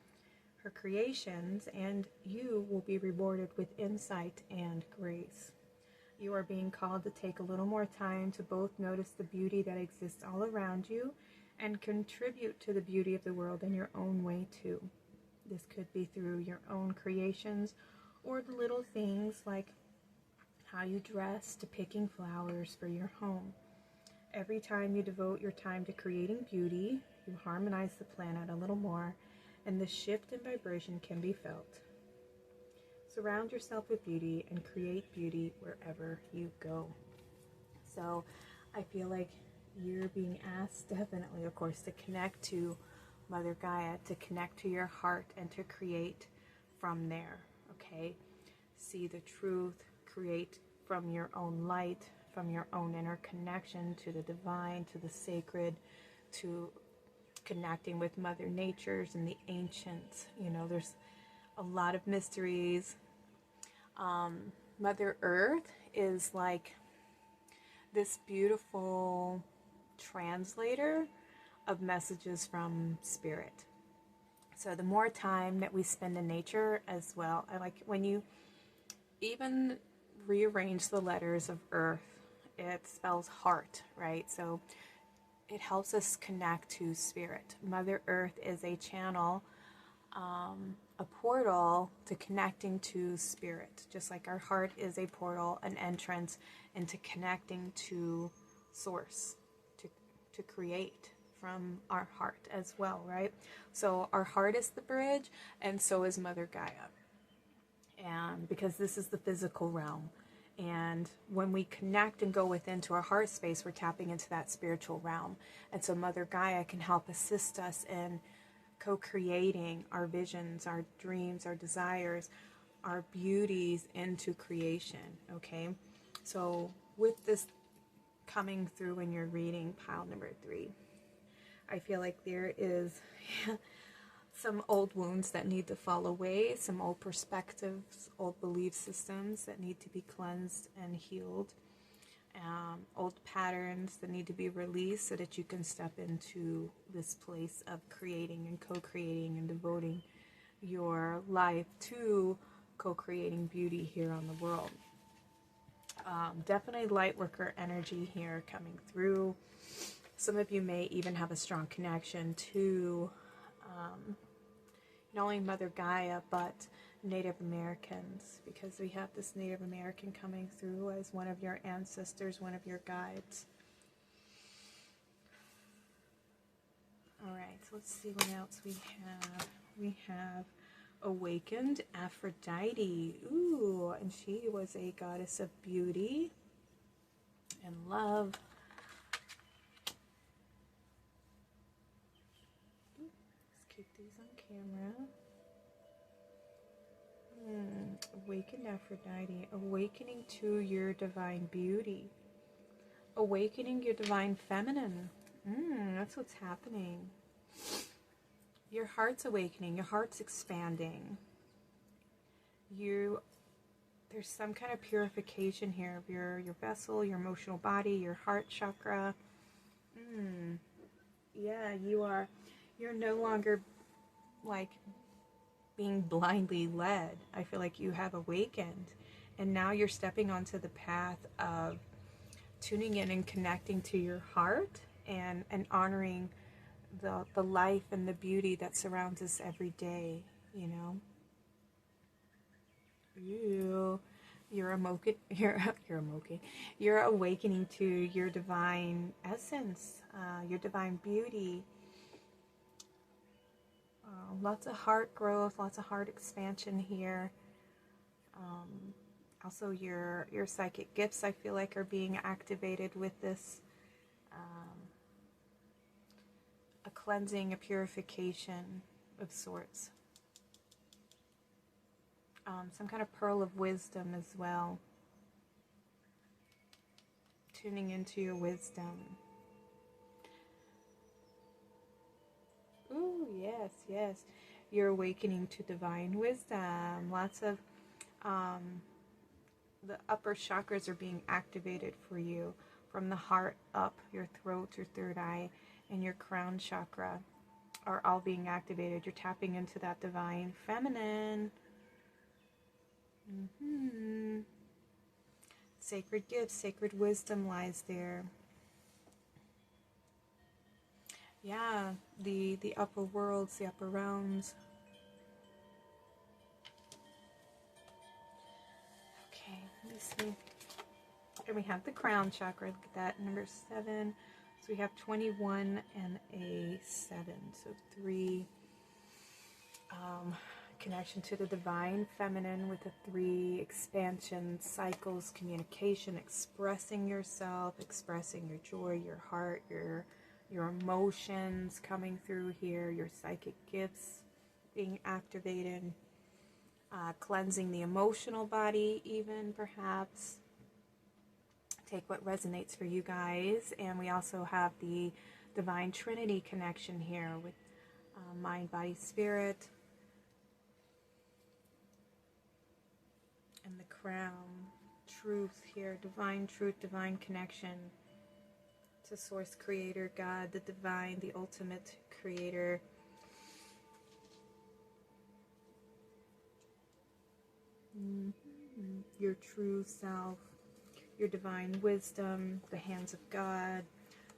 creations, and you will be rewarded with insight and grace. You are being called to take a little more time to both notice the beauty that exists all around you and contribute to the beauty of the world in your own way too. This could be through your own creations or the little things like how you dress to picking flowers for your home. Every time you devote your time to creating beauty, you harmonize the planet a little more, and the shift in vibration can be felt. Surround yourself with beauty and create beauty wherever you go. So I feel like you're being asked, definitely, of course, to connect to Mother Gaia, to connect to your heart and to create from there, okay? See the truth, create from your own light, from your own inner connection to the divine, to the sacred, to connecting with Mother Nature's and the ancients. You know, there's a lot of mysteries. Mother Earth is like this beautiful translator of messages from Spirit. So the more time that we spend in nature as well, I like when you even rearrange the letters of Earth, it spells heart, right? So it helps us connect to Spirit. Mother Earth is a channel, a portal to connecting to Spirit, just like our heart is a portal, an entrance into connecting to Source, to create from our heart as well, right? So our heart is the bridge, and so is Mother Gaia. And because this is the physical realm, and when we connect and go within to our heart space, we're tapping into that spiritual realm. And so Mother Gaia can help assist us in co-creating our visions, our dreams, our desires, our beauties into creation. Okay, so with this coming through in your reading, pile number 3, I feel like there is some old wounds that need to fall away, some old perspectives, old belief systems that need to be cleansed and healed, old patterns that need to be released so that you can step into this place of creating and co-creating and devoting your life to co-creating beauty here on the world. Definitely light worker energy here coming through. Some of you may even have a strong connection to not only Mother Gaia, but Native Americans, because we have this Native American coming through as one of your ancestors, one of your guides. All right, so let's see what else we have. We have Awakened Aphrodite. Ooh, and she was a goddess of beauty and love. Let's keep these on camera. Awakened Aphrodite. Awakening to your divine beauty. Awakening your divine feminine. That's what's happening. Your heart's awakening. Your heart's expanding. There's some kind of purification here of your vessel, your emotional body, your heart chakra. Yeah, you're no longer like being blindly led. I feel like you have awakened, and now you're stepping onto the path of tuning in and connecting to your heart and honoring the life and the beauty that surrounds us every day, you know. You're awakening to your divine essence, your divine beauty. Lots of heart growth, lots of heart expansion here. Also, your psychic gifts, I feel like, are being activated with this. A cleansing, a purification of sorts. Some kind of pearl of wisdom as well. Tuning into your wisdom. Ooh, yes, yes. You're awakening to divine wisdom. Lots of the upper chakras are being activated for you. From the heart up, your throat, your third eye, and your crown chakra are all being activated. You're tapping into that divine feminine. Sacred gifts, sacred wisdom lies there. Yeah, the upper worlds, the upper realms. Okay, let me see. And we have the crown chakra. Look at that, number 7. So we have 21 and a 7. So 3. Connection to the divine feminine with the 3 expansion cycles, communication, expressing yourself, expressing your joy, your heart, your emotions coming through here, your psychic gifts being activated, cleansing the emotional body even, perhaps. Take what resonates for you guys. And we also have the divine trinity connection here with mind, body, spirit. And the crown, truth here, divine truth, divine connection to source creator, God, the divine, the ultimate creator. Your true self, your divine wisdom, the hands of God.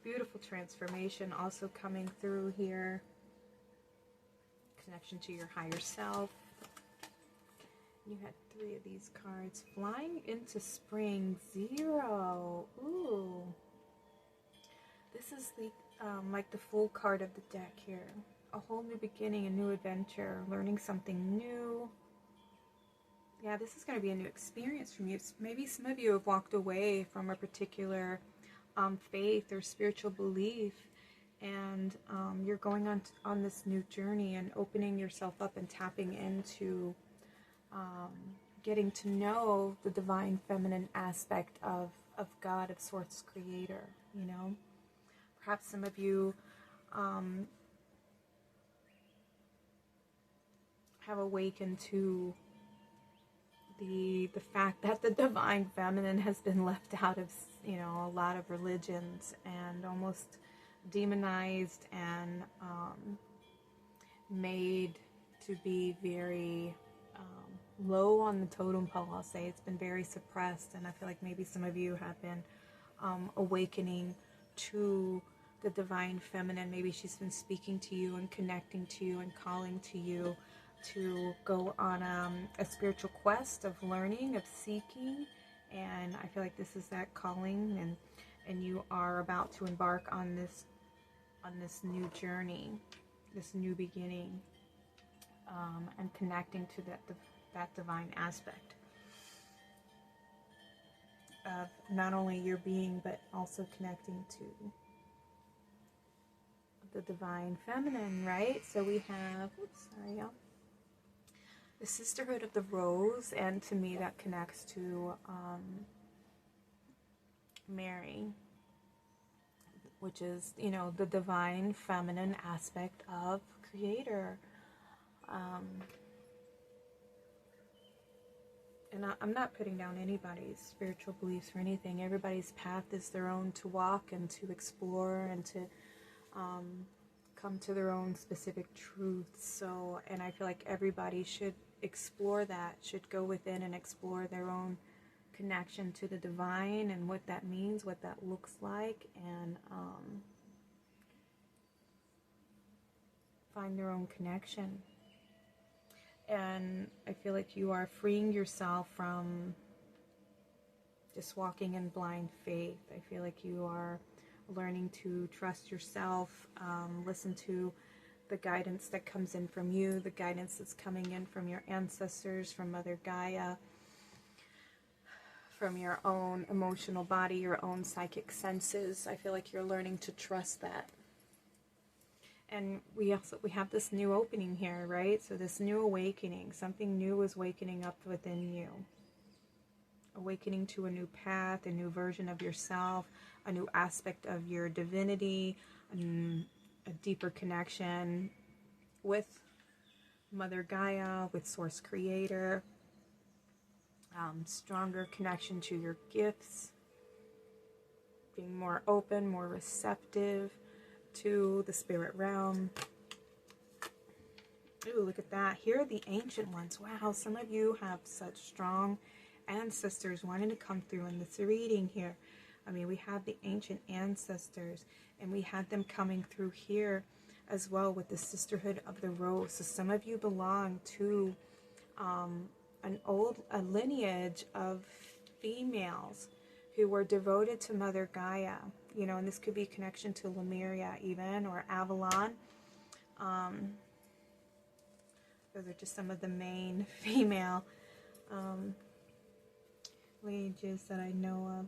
Beautiful transformation also coming through here. Connection to your higher self. You had 3 of these cards. Flying into spring, 0. Ooh. This is the like the full card of the deck here. A whole new beginning, a new adventure, learning something new. Yeah, this is going to be a new experience from you. Maybe some of you have walked away from a particular faith or spiritual belief, and you're going on this new journey and opening yourself up and tapping into getting to know the divine feminine aspect of God, of Source Creator, you know. Perhaps some of you have awakened to the fact that the divine feminine has been left out of, you know, a lot of religions and almost demonized and made to be very low on the totem pole. I'll say it's been very suppressed, and I feel like maybe some of you have been awakening to the divine feminine. Maybe she's been speaking to you and connecting to you and calling to you to go on a spiritual quest of learning, of seeking, and I feel like this is that calling, and you are about to embark on this new journey, this new beginning, and connecting to that divine aspect of not only your being, but also connecting to the divine feminine, right? So we have, oops, sorry, y'all. The Sisterhood of the Rose, and to me that connects to Mary, which is, you know, the divine feminine aspect of Creator. And I'm not putting down anybody's spiritual beliefs or anything. Everybody's path is their own to walk and to explore and to come to their own specific truths. So, and I feel like everybody should explore that, should go within and explore their own connection to the divine and what that means, what that looks like, and find their own connection. And I feel like you are freeing yourself from just walking in blind faith. I feel like you are learning to trust yourself, listen to the guidance that comes in from you, the guidance that's coming in from your ancestors, from Mother Gaia, from your own emotional body, your own psychic senses. I feel like you're learning to trust that. And we have this new opening here, right? So this new awakening, something new is wakening up within you. Awakening to a new path, a new version of yourself, a new aspect of your divinity, a deeper connection with Mother Gaia, with Source Creator, stronger connection to your gifts, being more open, more receptive to the spirit realm. Ooh, look at that. Here are the ancient ones. Wow, some of you have such strong ancestors wanting to come through in this reading here. I mean, we have the ancient ancestors, and we had them coming through here as well with the Sisterhood of the Rose. So some of you belong to a lineage of females who were devoted to Mother Gaia, you know, and this could be connection to Lemuria even, or Avalon. Those are just some of the main female lineages that I know of.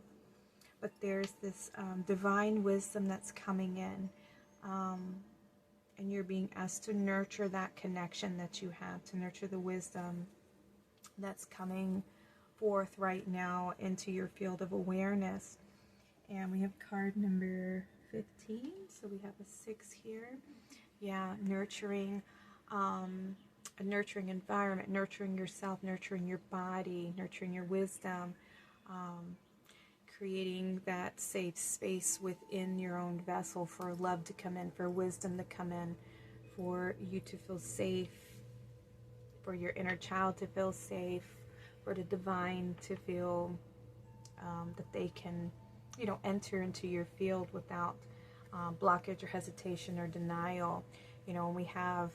But there's this divine wisdom that's coming in, and you're being asked to nurture that connection that you have, to nurture the wisdom that's coming forth right now into your field of awareness. And we have card number 15, so we have a 6 here. Yeah, nurturing, a nurturing environment, nurturing yourself, nurturing your body, nurturing your wisdom, creating that safe space within your own vessel for love to come in, for wisdom to come in, for you to feel safe, for your inner child to feel safe, for the divine to feel that they can, you know, enter into your field without blockage or hesitation or denial. You know, when we have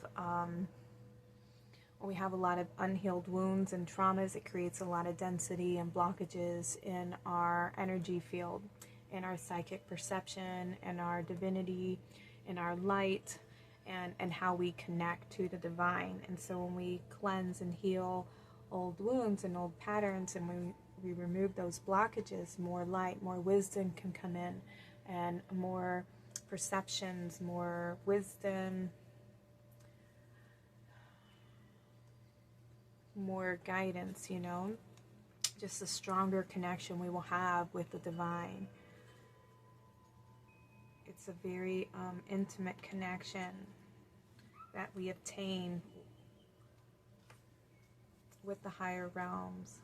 a lot of unhealed wounds and traumas, it creates a lot of density and blockages in our energy field. in our psychic perception and our divinity and our light, and how we connect to the divine. And so when we cleanse and heal old wounds and old patterns, and we remove those blockages, more light, more wisdom can come in, and more perceptions, more wisdom, more guidance, you know, just a stronger connection we will have with the divine. It's a very intimate connection that we obtain with the higher realms.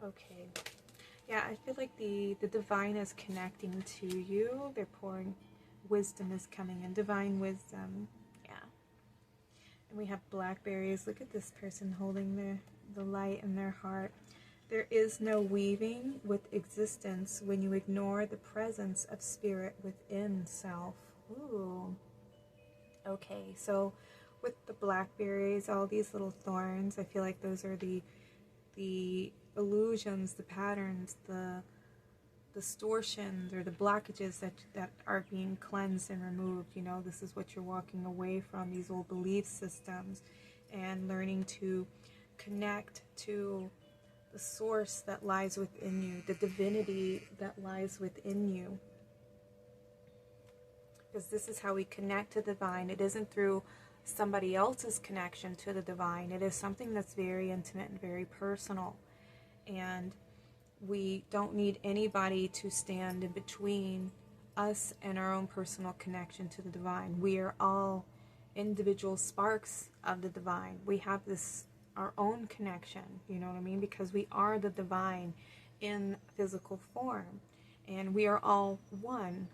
Okay. Yeah, I feel like the divine is connecting to you. They're pouring, wisdom is coming in, divine wisdom. Yeah. And we have blackberries. Look at this person holding the light in their heart. There is no weaving with existence when you ignore the presence of spirit within self. Ooh. Okay, so with the blackberries, all these little thorns, I feel like those are the illusions, the patterns, the distortions, or the blockages that are being cleansed and removed. You know, this is what you're walking away from, these old belief systems, and learning to connect to the source that lies within you, the divinity that lies within you. Because this is how we connect to the divine. It isn't through somebody else's connection to the divine. It is something that's very intimate and very personal. And we don't need anybody to stand in between us and our own personal connection to the divine. We are all individual sparks of the divine. We have this, our own connection, you know what I mean? Because we are the divine in physical form. And we are all one.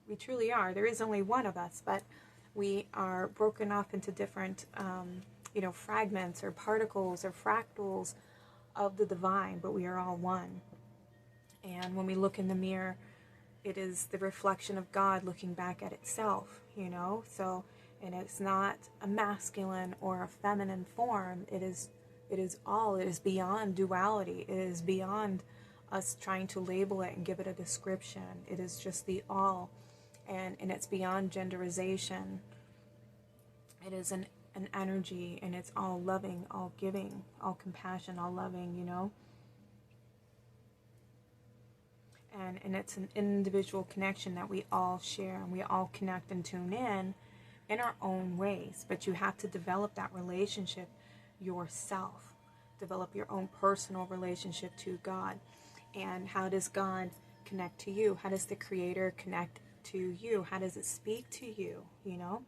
We truly are. There is only one of us, but we are broken off into different, fragments or particles or fractals of the divine, but we are all one. And when we look in the mirror, it is the reflection of God looking back at itself, you know? So, and it's not a masculine or a feminine form. It is beyond duality. It is beyond us trying to label it and give it a description. It is just the all. And it's beyond genderization. It is an energy, and it's all loving, all giving, all compassion, all loving, you know. And it's an individual connection that we all share, and we all connect and tune in our own ways. But you have to develop that relationship yourself. Develop your own personal relationship to God. And how does God connect to you? How does the Creator connect to you? How does it speak to you, you know?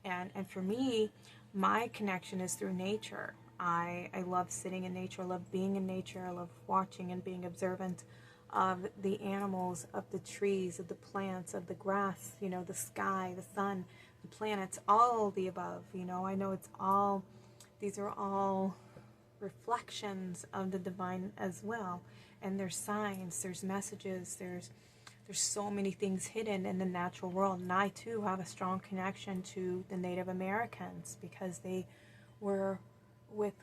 And for me, my connection is through nature. I love sitting in nature. I love being in nature. I love watching and being observant of the animals, of the trees, of the plants, of the grass, you know, the sky, the sun, the planets, all the above, you know. I know these are all reflections of the divine as well. And there's signs, there's messages, there's so many things hidden in the natural world. And I too have a strong connection to the Native Americans, because they were with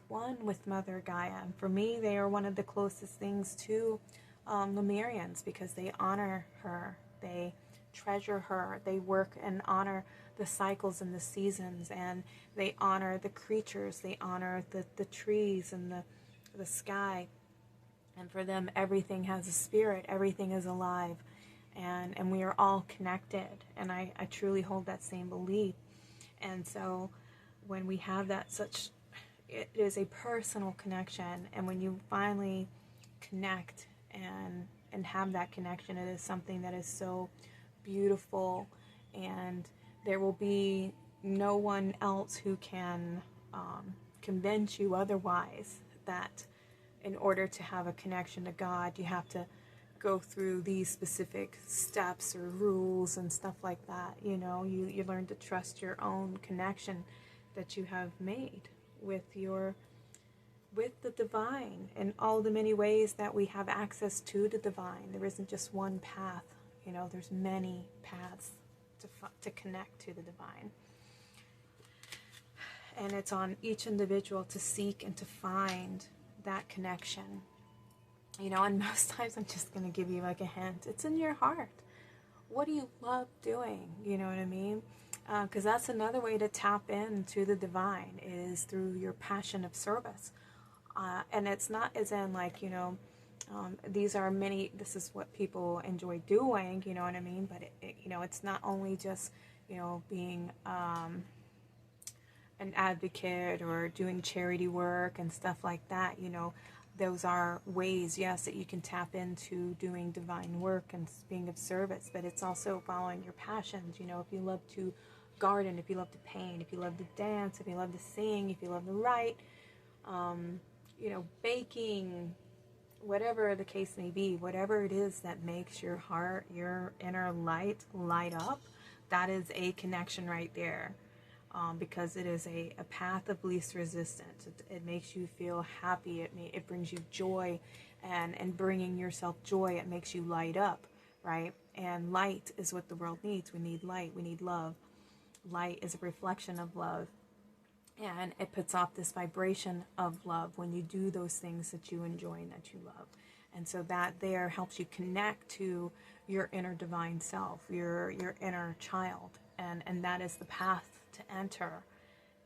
Mother Gaia. And for me, they are one of the closest things to Lemurians, because they honor her, they treasure her, they work and honor the cycles and the seasons, and they honor the creatures, they honor the trees and the sky. And for them, everything has a spirit, everything is alive. And we are all connected, and I truly hold that same belief. And so when we have that it is a personal connection, and when you finally connect and have that connection, it is something that is so beautiful, and there will be no one else who can convince you otherwise that in order to have a connection to God, you have to go through these specific steps or rules and stuff like that. You know, you learn to trust your own connection that you have made with the divine, and all the many ways that we have access to the divine. There isn't just one path, you know, there's many paths to connect to the divine. And it's on each individual to seek and to find that connection. You know, and most times I'm just going to give you like a hint. It's in your heart. What do you love doing? You know what I mean? Because that's another way to tap into the divine, is through your passion of service. And it's not as in like, you know, this is what people enjoy doing, you know what I mean? But, you know, it's not only just, you know, being an advocate or doing charity work and stuff like that. You know, those are ways, yes, that you can tap into doing divine work and being of service, but it's also following your passions. You know, if you love to garden, if you love to paint, if you love to dance, if you love to sing, if you love to write, you know, baking, whatever the case may be, whatever it is that makes your heart, your inner light up, that is a connection right there. Because it is a path of least resistance. It makes you feel happy. It brings you joy, and bringing yourself joy, it makes you light up, right? And light is what the world needs. We need light. We need love. Light is a reflection of love, and it puts off this vibration of love when you do those things that you enjoy and that you love. And so that there helps you connect to your inner divine self, your inner child, and that is the path to enter,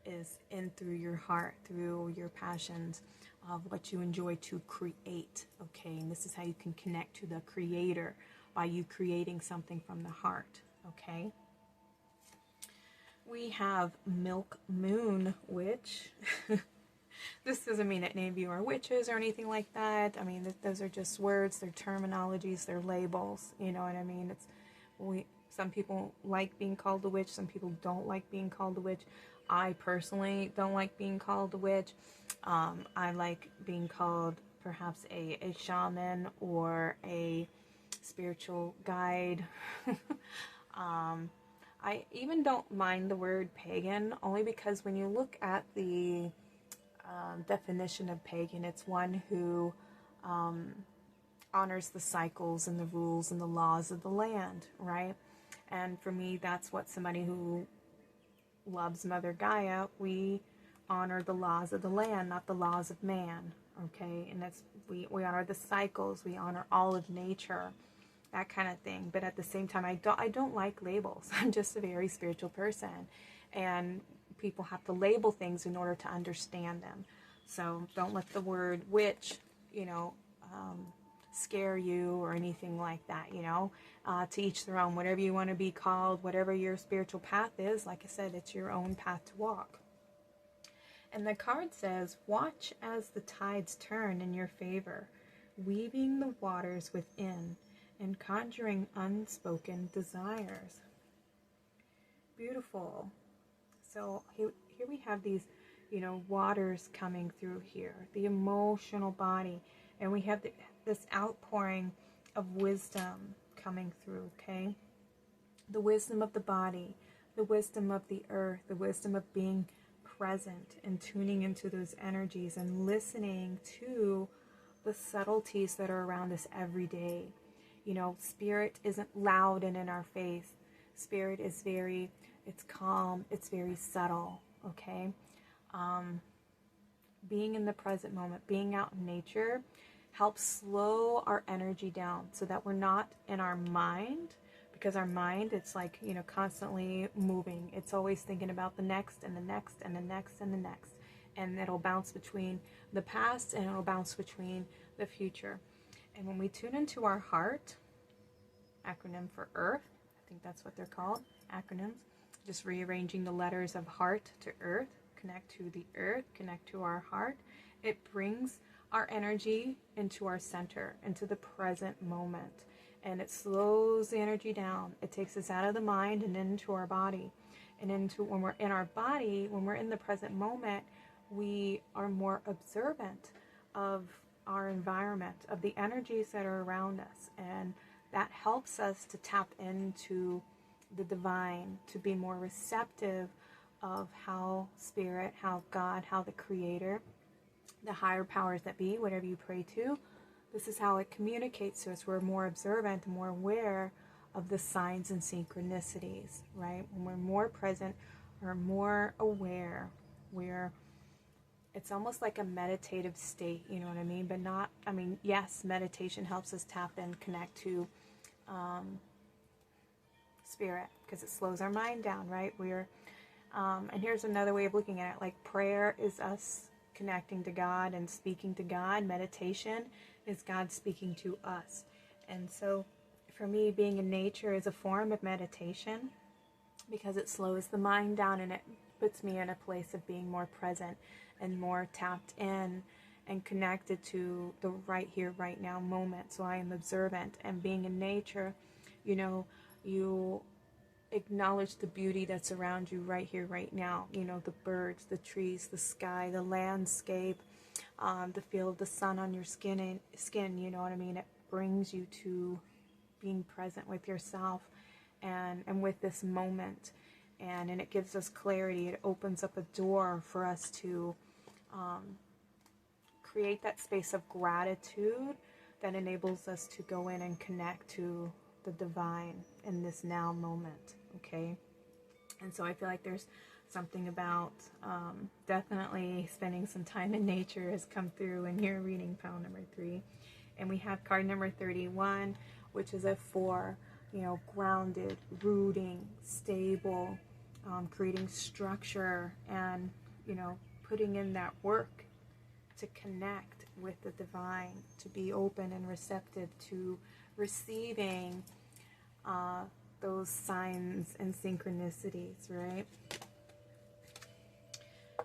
is in through your heart, through your passions of what you enjoy to create. Okay, and this is how you can connect to the creator, by you creating something from the heart. Okay, we have Milk Moon Witch. This doesn't mean that any of you are witches or anything like that. I mean, those are just words, they're terminologies, they're labels, you know what I mean? Some people like being called a witch, some people don't like being called a witch. I personally don't like being called a witch. I like being called perhaps a shaman or a spiritual guide. I even don't mind the word pagan, only because when you look at the definition of pagan, it's one who honors the cycles and the rules and the laws of the land, right? And for me, that's what somebody who loves Mother Gaia, we honor the laws of the land, not the laws of man, okay? And that's, we honor the cycles, we honor all of nature, that kind of thing. But at the same time, I don't like labels. I'm just a very spiritual person, and people have to label things in order to understand them. So don't let the word witch, you know, scare you or anything like that, you know. To each their own. Whatever you want to be called, whatever your spiritual path is, like I said, it's your own path to walk. And the card says, watch as the tides turn in your favor, weaving the waters within and conjuring unspoken desires. Beautiful. So here we have these, you know, waters coming through here, the emotional body, and we have this outpouring of wisdom coming through, okay? The wisdom of the body, the wisdom of the earth, the wisdom of being present and tuning into those energies and listening to the subtleties that are around us every day. You know, spirit isn't loud and in our face. Spirit is it's calm, it's very subtle, okay? Being in the present moment, being out in nature, helps slow our energy down so that we're not in our mind, because our mind, it's like, you know, constantly moving. It's always thinking about the next and the next and the next and the next, and it'll bounce between the past and it'll bounce between the future. And when we tune into our heart, acronym for earth, I think that's what they're called, acronyms, just rearranging the letters of heart to earth, connect to the earth, connect to our heart, it brings our energy into our center, into the present moment. And it slows the energy down. It takes us out of the mind and into our body. And into, when we're in our body, when we're in the present moment, we are more observant of our environment, of the energies that are around us. And that helps us to tap into the divine, to be more receptive of how spirit, how God, how the creator, the higher powers that be, whatever you pray to, this is how it communicates to us. We're more observant, more aware of the signs and synchronicities, right? When we're more present or more aware, It's almost like a meditative state, you know what I mean? But not, I mean, yes, meditation helps us tap and connect to spirit, because it slows our mind down, right? And here's another way of looking at it, like prayer is us connecting to God and speaking to God. Meditation is God speaking to us. And so for me, being in nature is a form of meditation, because it slows the mind down and it puts me in a place of being more present and more tapped in and connected to the right here, right now moment. So I am observant, and being in nature, you know, you acknowledge the beauty that's around you right here, right now. You know, the birds, the trees, the sky, the landscape, the feel of the sun on your skin, you know what I mean? It brings you to being present with yourself and with this moment. And it gives us clarity. It opens up a door for us to create that space of gratitude that enables us to go in and connect to the divine in this now moment, okay? And so I feel like there's something about definitely spending some time in nature has come through in here, reading pile number 3. And we have card number 31, which is a 4, you know, grounded, rooting, stable, creating structure, and, you know, putting in that work to connect with the divine, to be open and receptive to receiving those signs and synchronicities, right?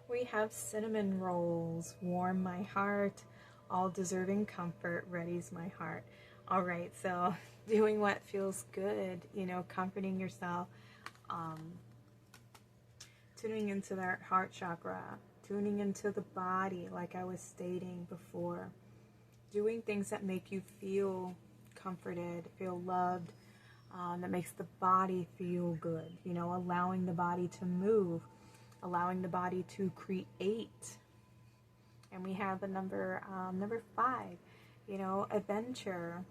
We have cinnamon rolls, warm my heart, all deserving comfort, readies my heart. All right, so doing what feels good, you know, comforting yourself, tuning into that heart chakra, tuning into the body, like I was stating before, doing things that make you feel comforted, feel loved, that makes the body feel good, you know, allowing the body to move, allowing the body to create. And we have a number 5, you know, adventure,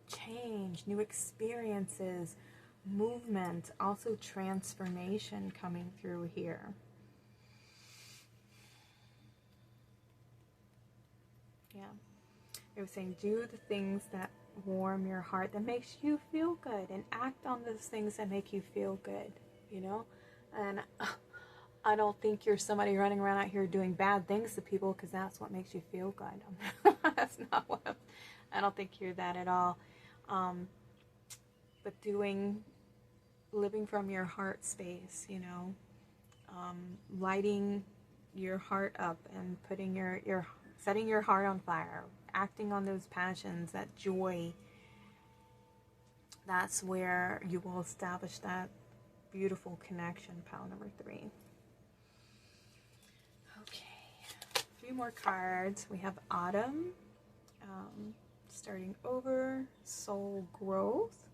change, new experiences, movement, also transformation coming through here. Yeah, it was saying do the things that warm your heart, that makes you feel good, and act on those things that make you feel good, you know. And I don't think you're somebody running around out here doing bad things to people because that's what makes you feel good. That's not what I don't think you're that at all. But living from your heart space, you know, lighting your heart up and putting setting your heart on fire, acting on those passions, that joy. That's where you will establish that beautiful connection. Pile number 3. Okay, a few more cards. We have autumn, starting over, soul growth,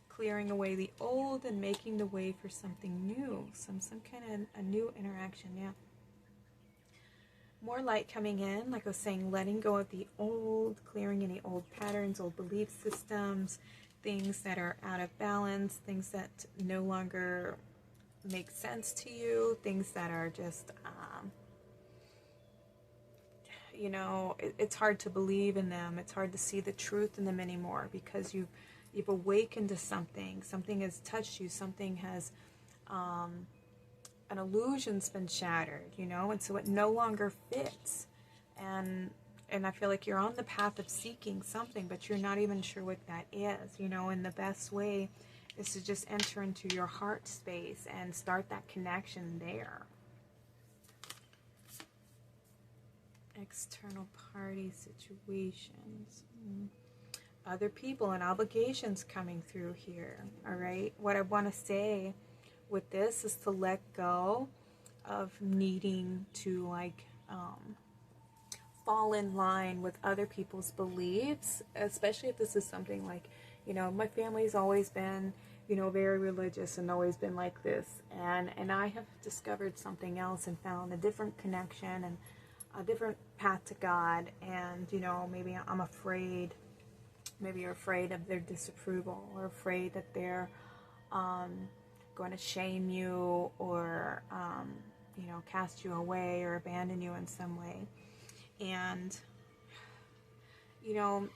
clearing away the old and making the way for something new, some kind of a new interaction. Yeah, more light coming in, like I was saying, letting go of the old, clearing any old patterns, old belief systems, things that are out of balance, things that no longer make sense to you, things that are just you know, it's hard to believe in them. It's hard to see the truth in them anymore, because you've awakened to something. Something has touched you. Something has, an illusion's been shattered, you know, and so it no longer fits. And I feel like you're on the path of seeking something, but you're not even sure what that is, you know, and the best way is to just enter into your heart space and start that connection there. External party situations, other people and obligations coming through here. All right, what I want to say with this is to let go of needing to like fall in line with other people's beliefs, especially if this is something like, you know, my family's always been, you know, very religious and always been like this, and I have discovered something else and found a different connection and a different path to God. And, you know, maybe I'm afraid, maybe you're afraid of their disapproval, or afraid that they're going to shame you, or you know, cast you away or abandon you in some way. And, you know,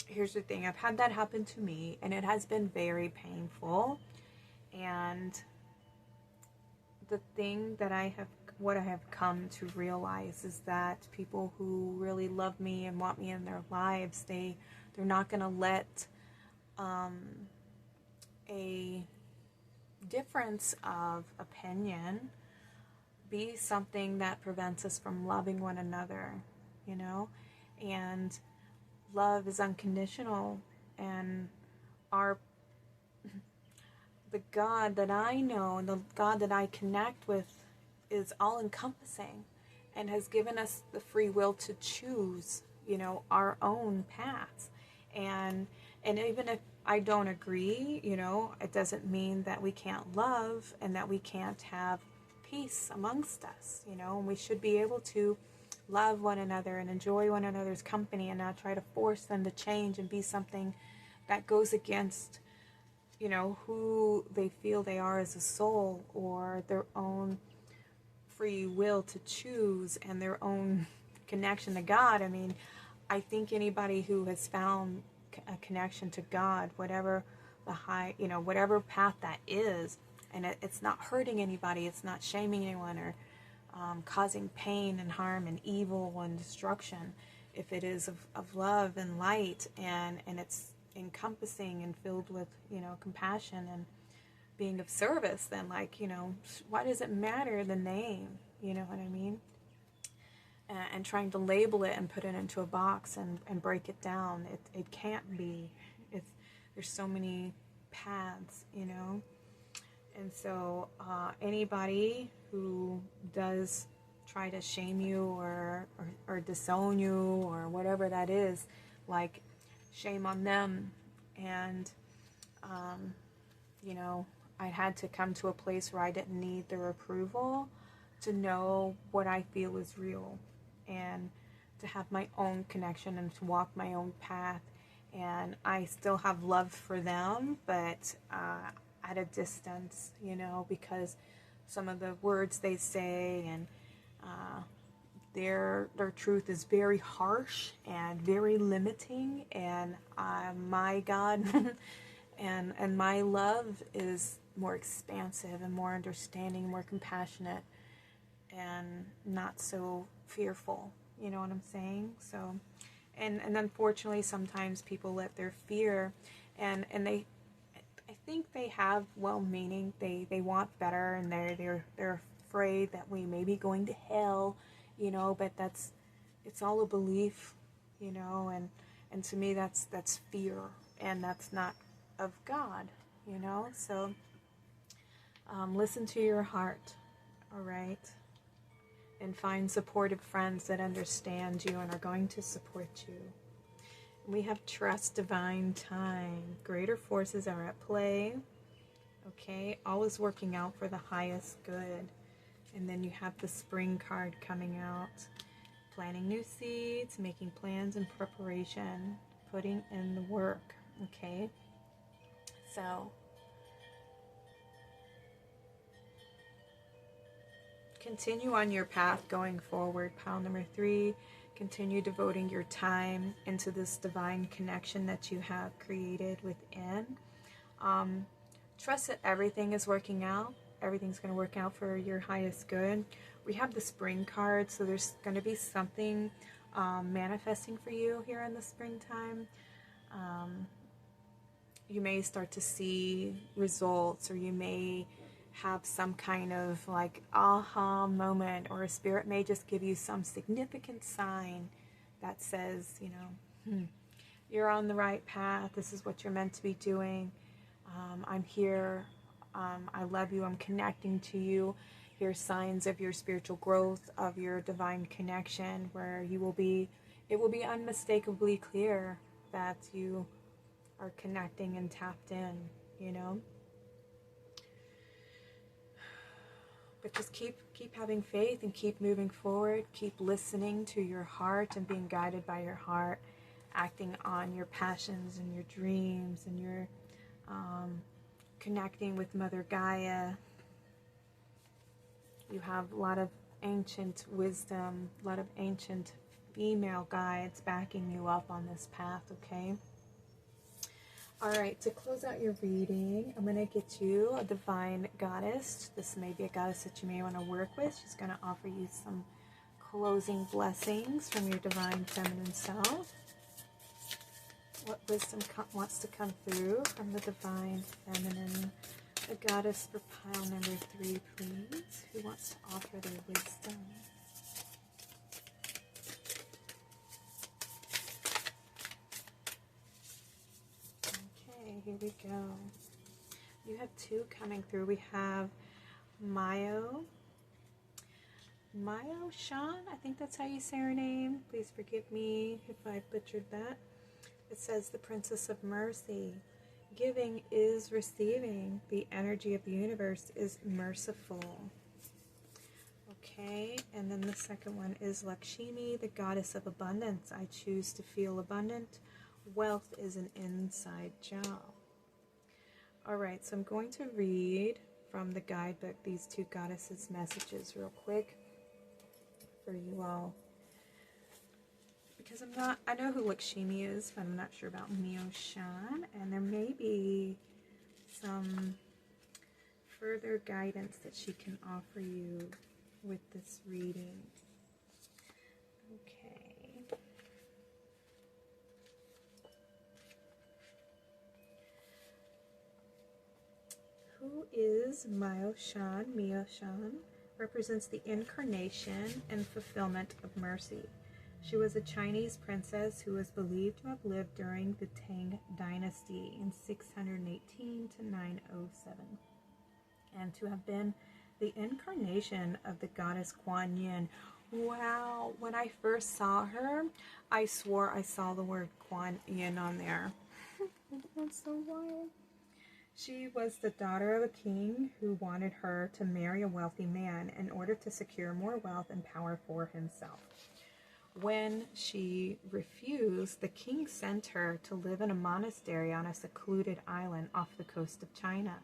here's the thing. I've had that happen to me, and it has been very painful. And the thing that what I have come to realize is that people who really love me and want me in their lives, they're not going to let a difference of opinion be something that prevents us from loving one another, you know. And love is unconditional, and the God that I know and the God that I connect with is all encompassing and has given us the free will to choose, you know, our own paths. And even if I don't agree, you know, it doesn't mean that we can't love and that we can't have peace amongst us, you know. And we should be able to love one another and enjoy one another's company and not try to force them to change and be something that goes against, you know, who they feel they are as a soul, or their own free will to choose and their own connection to God. I mean, I think anybody who has found a connection to God, whatever the whatever path that is, and it's not hurting anybody, it's not shaming anyone or causing pain and harm and evil and destruction, if it is of love and light, and it's encompassing and filled with, you know, compassion and being of service, then, like, you know, why does it matter the name, you know what I mean? And trying to label it and put it into a box and break it down, it can't be. There's so many paths, you know. And so anybody who does try to shame you or disown you or whatever that is, like, shame on them. And you know, I had to come to a place where I didn't need their approval to know what I feel is real, and to have my own connection and to walk my own path. And I still have love for them, but at a distance, you know, because some of the words they say and their truth is very harsh and very limiting, and my God and my love is more expansive and more understanding, more compassionate, and not so fearful, you know what I'm saying? So, and unfortunately sometimes people let their fear, and I think they have well-meaning, they want better, and they're afraid that we may be going to hell, you know, but it's all a belief, you know, and to me that's fear, and that's not of God, you know. So listen to your heart, all right, and find supportive friends that understand you and are going to support you. We have trust divine time. Greater forces are at play. Okay, all is working out for the highest good. And then you have the spring card coming out. Planting new seeds, making plans and preparation, putting in the work. Okay, so continue on your path going forward. Pile number 3. Continue devoting your time into this divine connection that you have created within. Trust that everything is working out. Everything's going to work out for your highest good. We have the spring card, so there's going to be something manifesting for you here in the springtime. You may start to see results, or you may have some kind of like aha moment, or a spirit may just give you some significant sign that says, you know, you're on the right path. This is what you're meant to be doing. I'm here. I love you. I'm connecting to you. Here's signs of your spiritual growth, of your divine connection, where it will be unmistakably clear that you are connecting and tapped in, you know. But just keep having faith and keep moving forward. Keep listening to your heart and being guided by your heart, acting on your passions and your dreams, and your connecting with Mother Gaia, You have a lot of ancient wisdom, a lot of ancient female guides backing you up on this path, okay? All right, to close out your reading, I'm going to get you a divine goddess. This may be a goddess that you may want to work with. She's going to offer you some closing blessings from your divine feminine self. What wisdom wants to come through from the divine feminine? The goddess for pile number 3, please. Who wants to offer their wisdom? Here we go. You have 2 coming through. We have Mayo Shan, I think that's how you say her name. Please forgive me if I butchered that. It says the Princess of Mercy. Giving is receiving. The energy of the universe is merciful. Okay, and then the second one is Lakshmi, the goddess of abundance. I choose to feel abundant. Wealth is an inside job. All right, so I'm going to read from the guidebook these 2 goddesses' messages real quick for you all. Because I know who Lakshmi is, but I'm not sure about Mio Shan, and there may be some further guidance that she can offer you with this reading. Okay. Who is Mio Shan? Mio Shan represents the incarnation and fulfillment of mercy. She was a Chinese princess who was believed to have lived during the Tang Dynasty in 618 to 907, and to have been the incarnation of the goddess Kuan Yin. Wow, when I first saw her, I swore I saw the word Kuan Yin on there. That's so wild. She was the daughter of a king who wanted her to marry a wealthy man in order to secure more wealth and power for himself. When she refused, the king sent her to live in a monastery on a secluded island off the coast of China.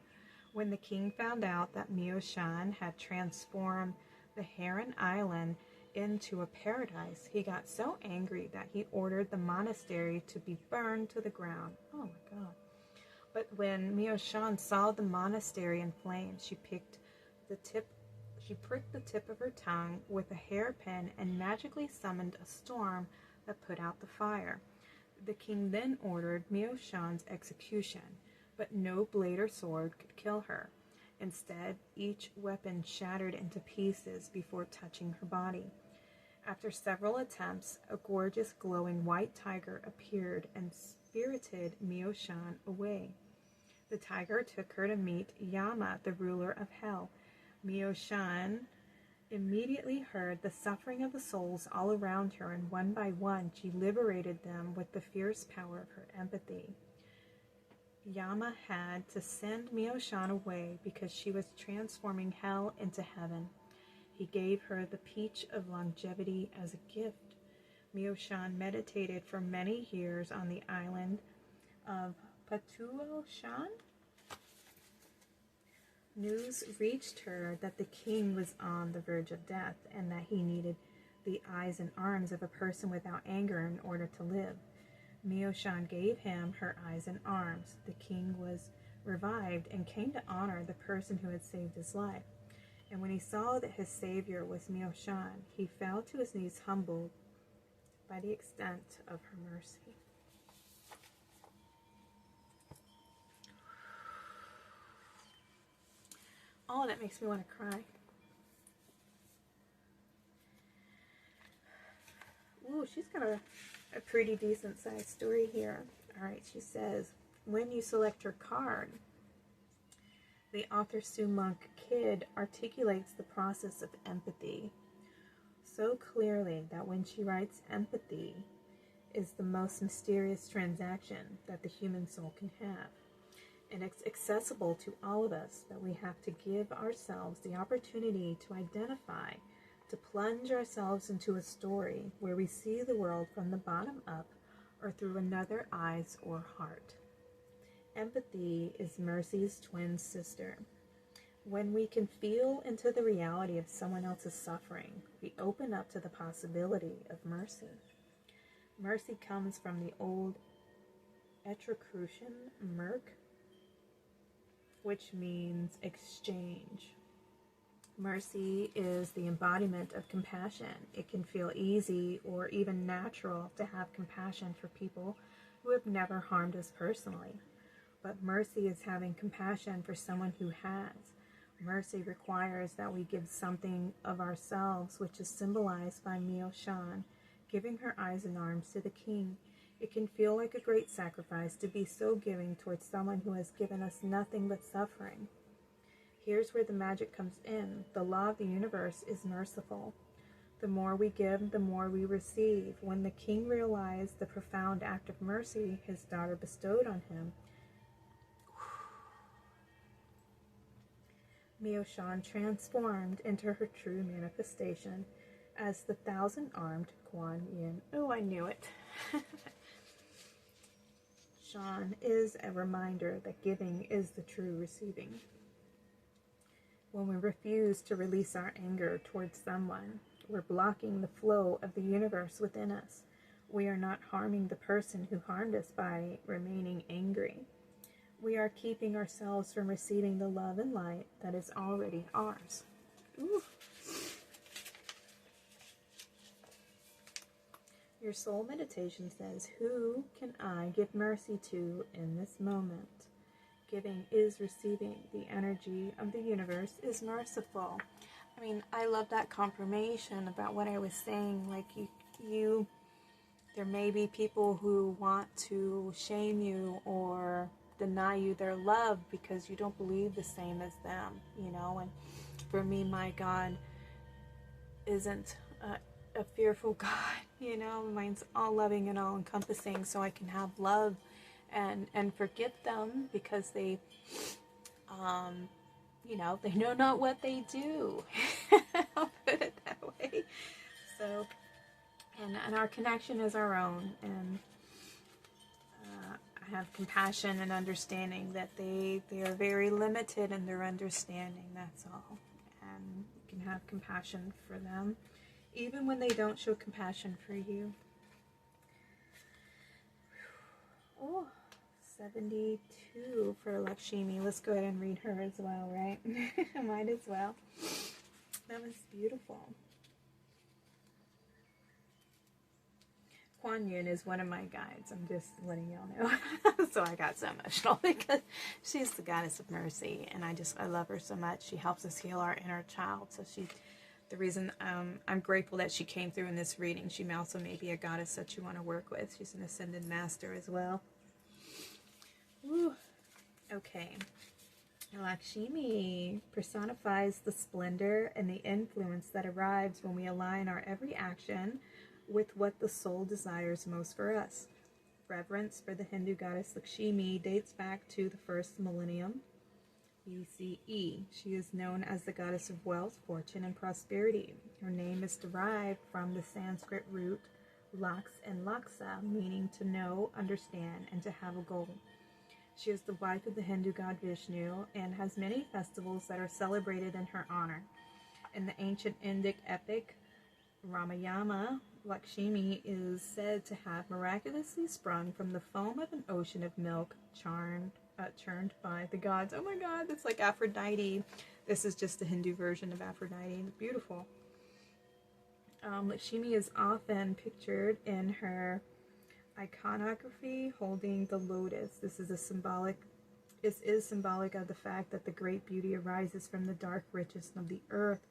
When the king found out that Mio Shan had transformed the Heron Island into a paradise, he got so angry that he ordered the monastery to be burned to the ground. Oh my God. But when Mio Shan saw the monastery in flames, she pricked the tip of her tongue with a hairpin and magically summoned a storm that put out the fire. The king then ordered Mio Shan's execution, but no blade or sword could kill her. Instead, each weapon shattered into pieces before touching her body. After several attempts, a gorgeous glowing white tiger appeared and spirited Mio Shan away. The tiger took her to meet Yama, the ruler of hell. Mio Shan immediately heard the suffering of the souls all around her, and one by one she liberated them with the fierce power of her empathy. Yama had to send Mio Shan away because she was transforming hell into heaven. He gave her the peach of longevity as a gift. Mio Shan meditated for many years on the island of Patuo Shan. News reached her that the king was on the verge of death and that he needed the eyes and arms of a person without anger in order to live. Mio Shan gave him her eyes and arms. The king was revived and came to honor the person who had saved his life. And when he saw that his savior was Mio Shan, he fell to his knees humbled by the extent of her mercy. Oh, that makes me want to cry. Ooh, she's got a pretty decent sized story here. All right, she says, when you select her card, the author Sue Monk Kidd articulates the process of empathy so clearly that when she writes, empathy is the most mysterious transaction that the human soul can have. And it's accessible to all of us, that we have to give ourselves the opportunity to identify, to plunge ourselves into a story where we see the world from the bottom up or through another eyes or heart. Empathy is mercy's twin sister. When we can feel into the reality of someone else's suffering, we open up to the possibility of mercy. Mercy comes from the old Etruscan merc, which means exchange. Mercy is the embodiment of compassion. It can feel easy or even natural to have compassion for people who have never harmed us personally. But mercy is having compassion for someone who has. Mercy requires that we give something of ourselves, which is symbolized by Mio Shan, giving her eyes and arms to the king. It can feel like a great sacrifice to be so giving towards someone who has given us nothing but suffering. Here's where the magic comes in. The law of the universe is merciful. The more we give, the more we receive. When the king realized the profound act of mercy his daughter bestowed on him, Mio Shan transformed into her true manifestation as the 1,000-armed Kuan Yin. Oh, I knew it. Shan is a reminder that giving is the true receiving. When we refuse to release our anger towards someone, we're blocking the flow of the universe within us. We are not harming the person who harmed us by remaining angry. We are keeping ourselves from receiving the love and light that is already ours. Ooh. Your soul meditation says, who can I give mercy to in this moment? Giving is receiving. The energy of the universe is merciful. I mean, I love that confirmation about what I was saying. Like there may be people who want to shame you or deny you their love because you don't believe the same as them, you know. And for me, my God isn't a fearful God, you know. Mine's all loving and all encompassing, so I can have love and forgive them because they, you know, they know not what they do. I'll put it that way. So, and our connection is our own, and I have compassion and understanding that they are very limited in their understanding, that's all. And you can have compassion for them, even when they don't show compassion for you. Oh, 72 for Lakshmi. Let's go ahead and read her as well, right? Might as well. That was beautiful. Kuan Yin is one of my guides. I'm just letting y'all know. So I got so emotional because she's the goddess of mercy, and I love her so much. She helps us heal our inner child. So the reason I'm grateful that she came through in this reading. She also may be a goddess that you want to work with. She's an ascended master as well. Woo. Okay. Lakshmi personifies the splendor and the influence that arrives when we align our every action with what the soul desires most for us. Reverence for the Hindu goddess Lakshmi dates back to the first millennium BCE. She is known as the goddess of wealth, fortune, and prosperity. Her name is derived from the Sanskrit root laks and laksa, meaning to know, understand, and to have a goal. She is the wife of the Hindu god Vishnu and has many festivals that are celebrated in her honor. In the ancient Indic epic Ramayana, Lakshmi is said to have miraculously sprung from the foam of an ocean of milk churned by the gods. Oh my God, that's like Aphrodite. This is just the Hindu version of Aphrodite. It's beautiful. Lakshmi is often pictured in her iconography holding the lotus. This is symbolic of the fact that the great beauty arises from the dark riches of the earth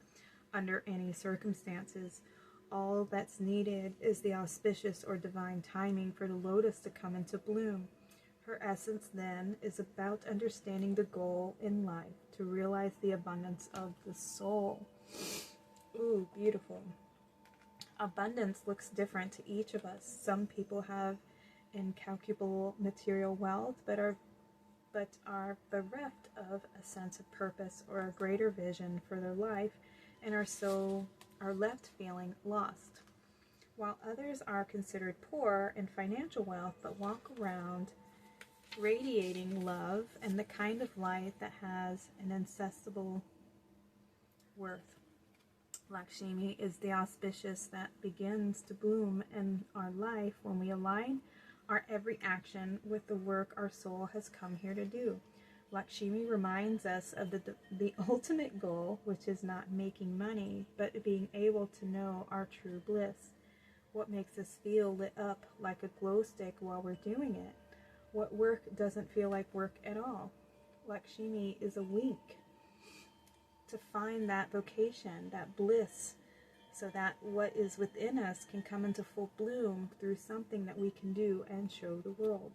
under any circumstances. All that's needed is the auspicious or divine timing for the lotus to come into bloom. Her essence then is about understanding the goal in life, to realize the abundance of the soul. Ooh, beautiful. Abundance looks different to each of us. Some people have incalculable material wealth, but are bereft of a sense of purpose or a greater vision for their life, and are left feeling lost. While others are considered poor in financial wealth, but walk around radiating love and the kind of light that has an incessable worth. Lakshmi is the auspicious that begins to bloom in our life when we align our every action with the work our soul has come here to do. Lakshmi reminds us of the ultimate goal, which is not making money, but being able to know our true bliss. What makes us feel lit up like a glow stick while we're doing it? What work doesn't feel like work at all? Lakshmi is a wink to find that vocation, that bliss, so that what is within us can come into full bloom through something that we can do and show the world.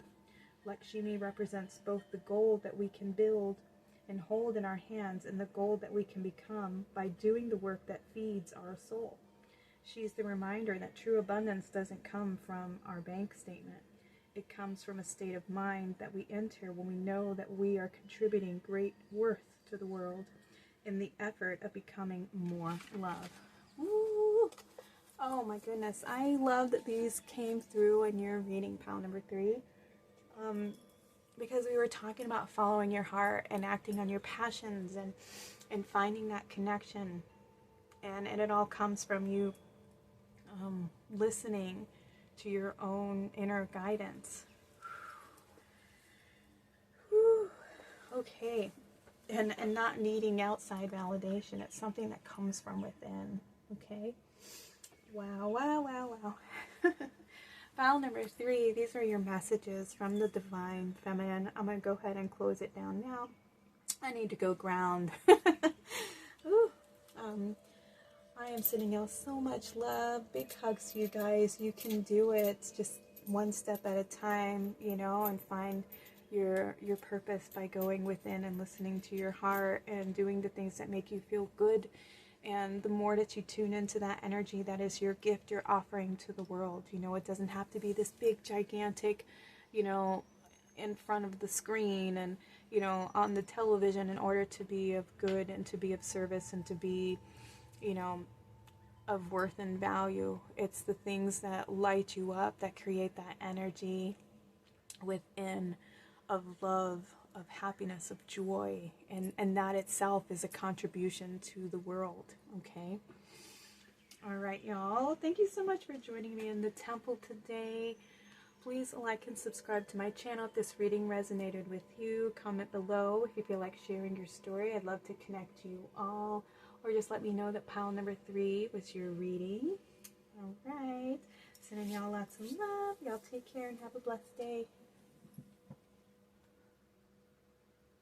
Lakshmi represents both the gold that we can build and hold in our hands and the gold that we can become by doing the work that feeds our soul. She's the reminder that true abundance doesn't come from our bank statement. It comes from a state of mind that we enter when we know that we are contributing great worth to the world in the effort of becoming more love. Woo! Oh my goodness, I love that these came through in your reading, pile number 3. Because we were talking about following your heart and acting on your passions and finding that connection. And it all comes from you listening to your own inner guidance. Whew. Okay. And not needing outside validation. It's something that comes from within. Okay? Wow, wow, wow, wow. File number 3, these are your messages from the Divine Feminine. I'm going to go ahead and close it down now. I need to go ground. Ooh. I am sending out so much love. Big hugs to you guys. You can do it just one step at a time, you know, and find your purpose by going within and listening to your heart and doing the things that make you feel good. And the more that you tune into that energy, that is your gift you're offering to the world. You know, it doesn't have to be this big, gigantic, you know, in front of the screen and, you know, on the television in order to be of good and to be of service and to be, you know, of worth and value. It's the things that light you up, that create that energy within of love, of happiness, of joy, and that itself is a contribution to the world. Okay? All right, y'all. Thank you so much for joining me in the temple today. Please like and subscribe to my channel if this reading resonated with you. Comment below if you feel like sharing your story. I'd love to connect you all. Or just let me know that pile number 3 was your reading. All right. Sending y'all lots of love. Y'all take care and have a blessed day.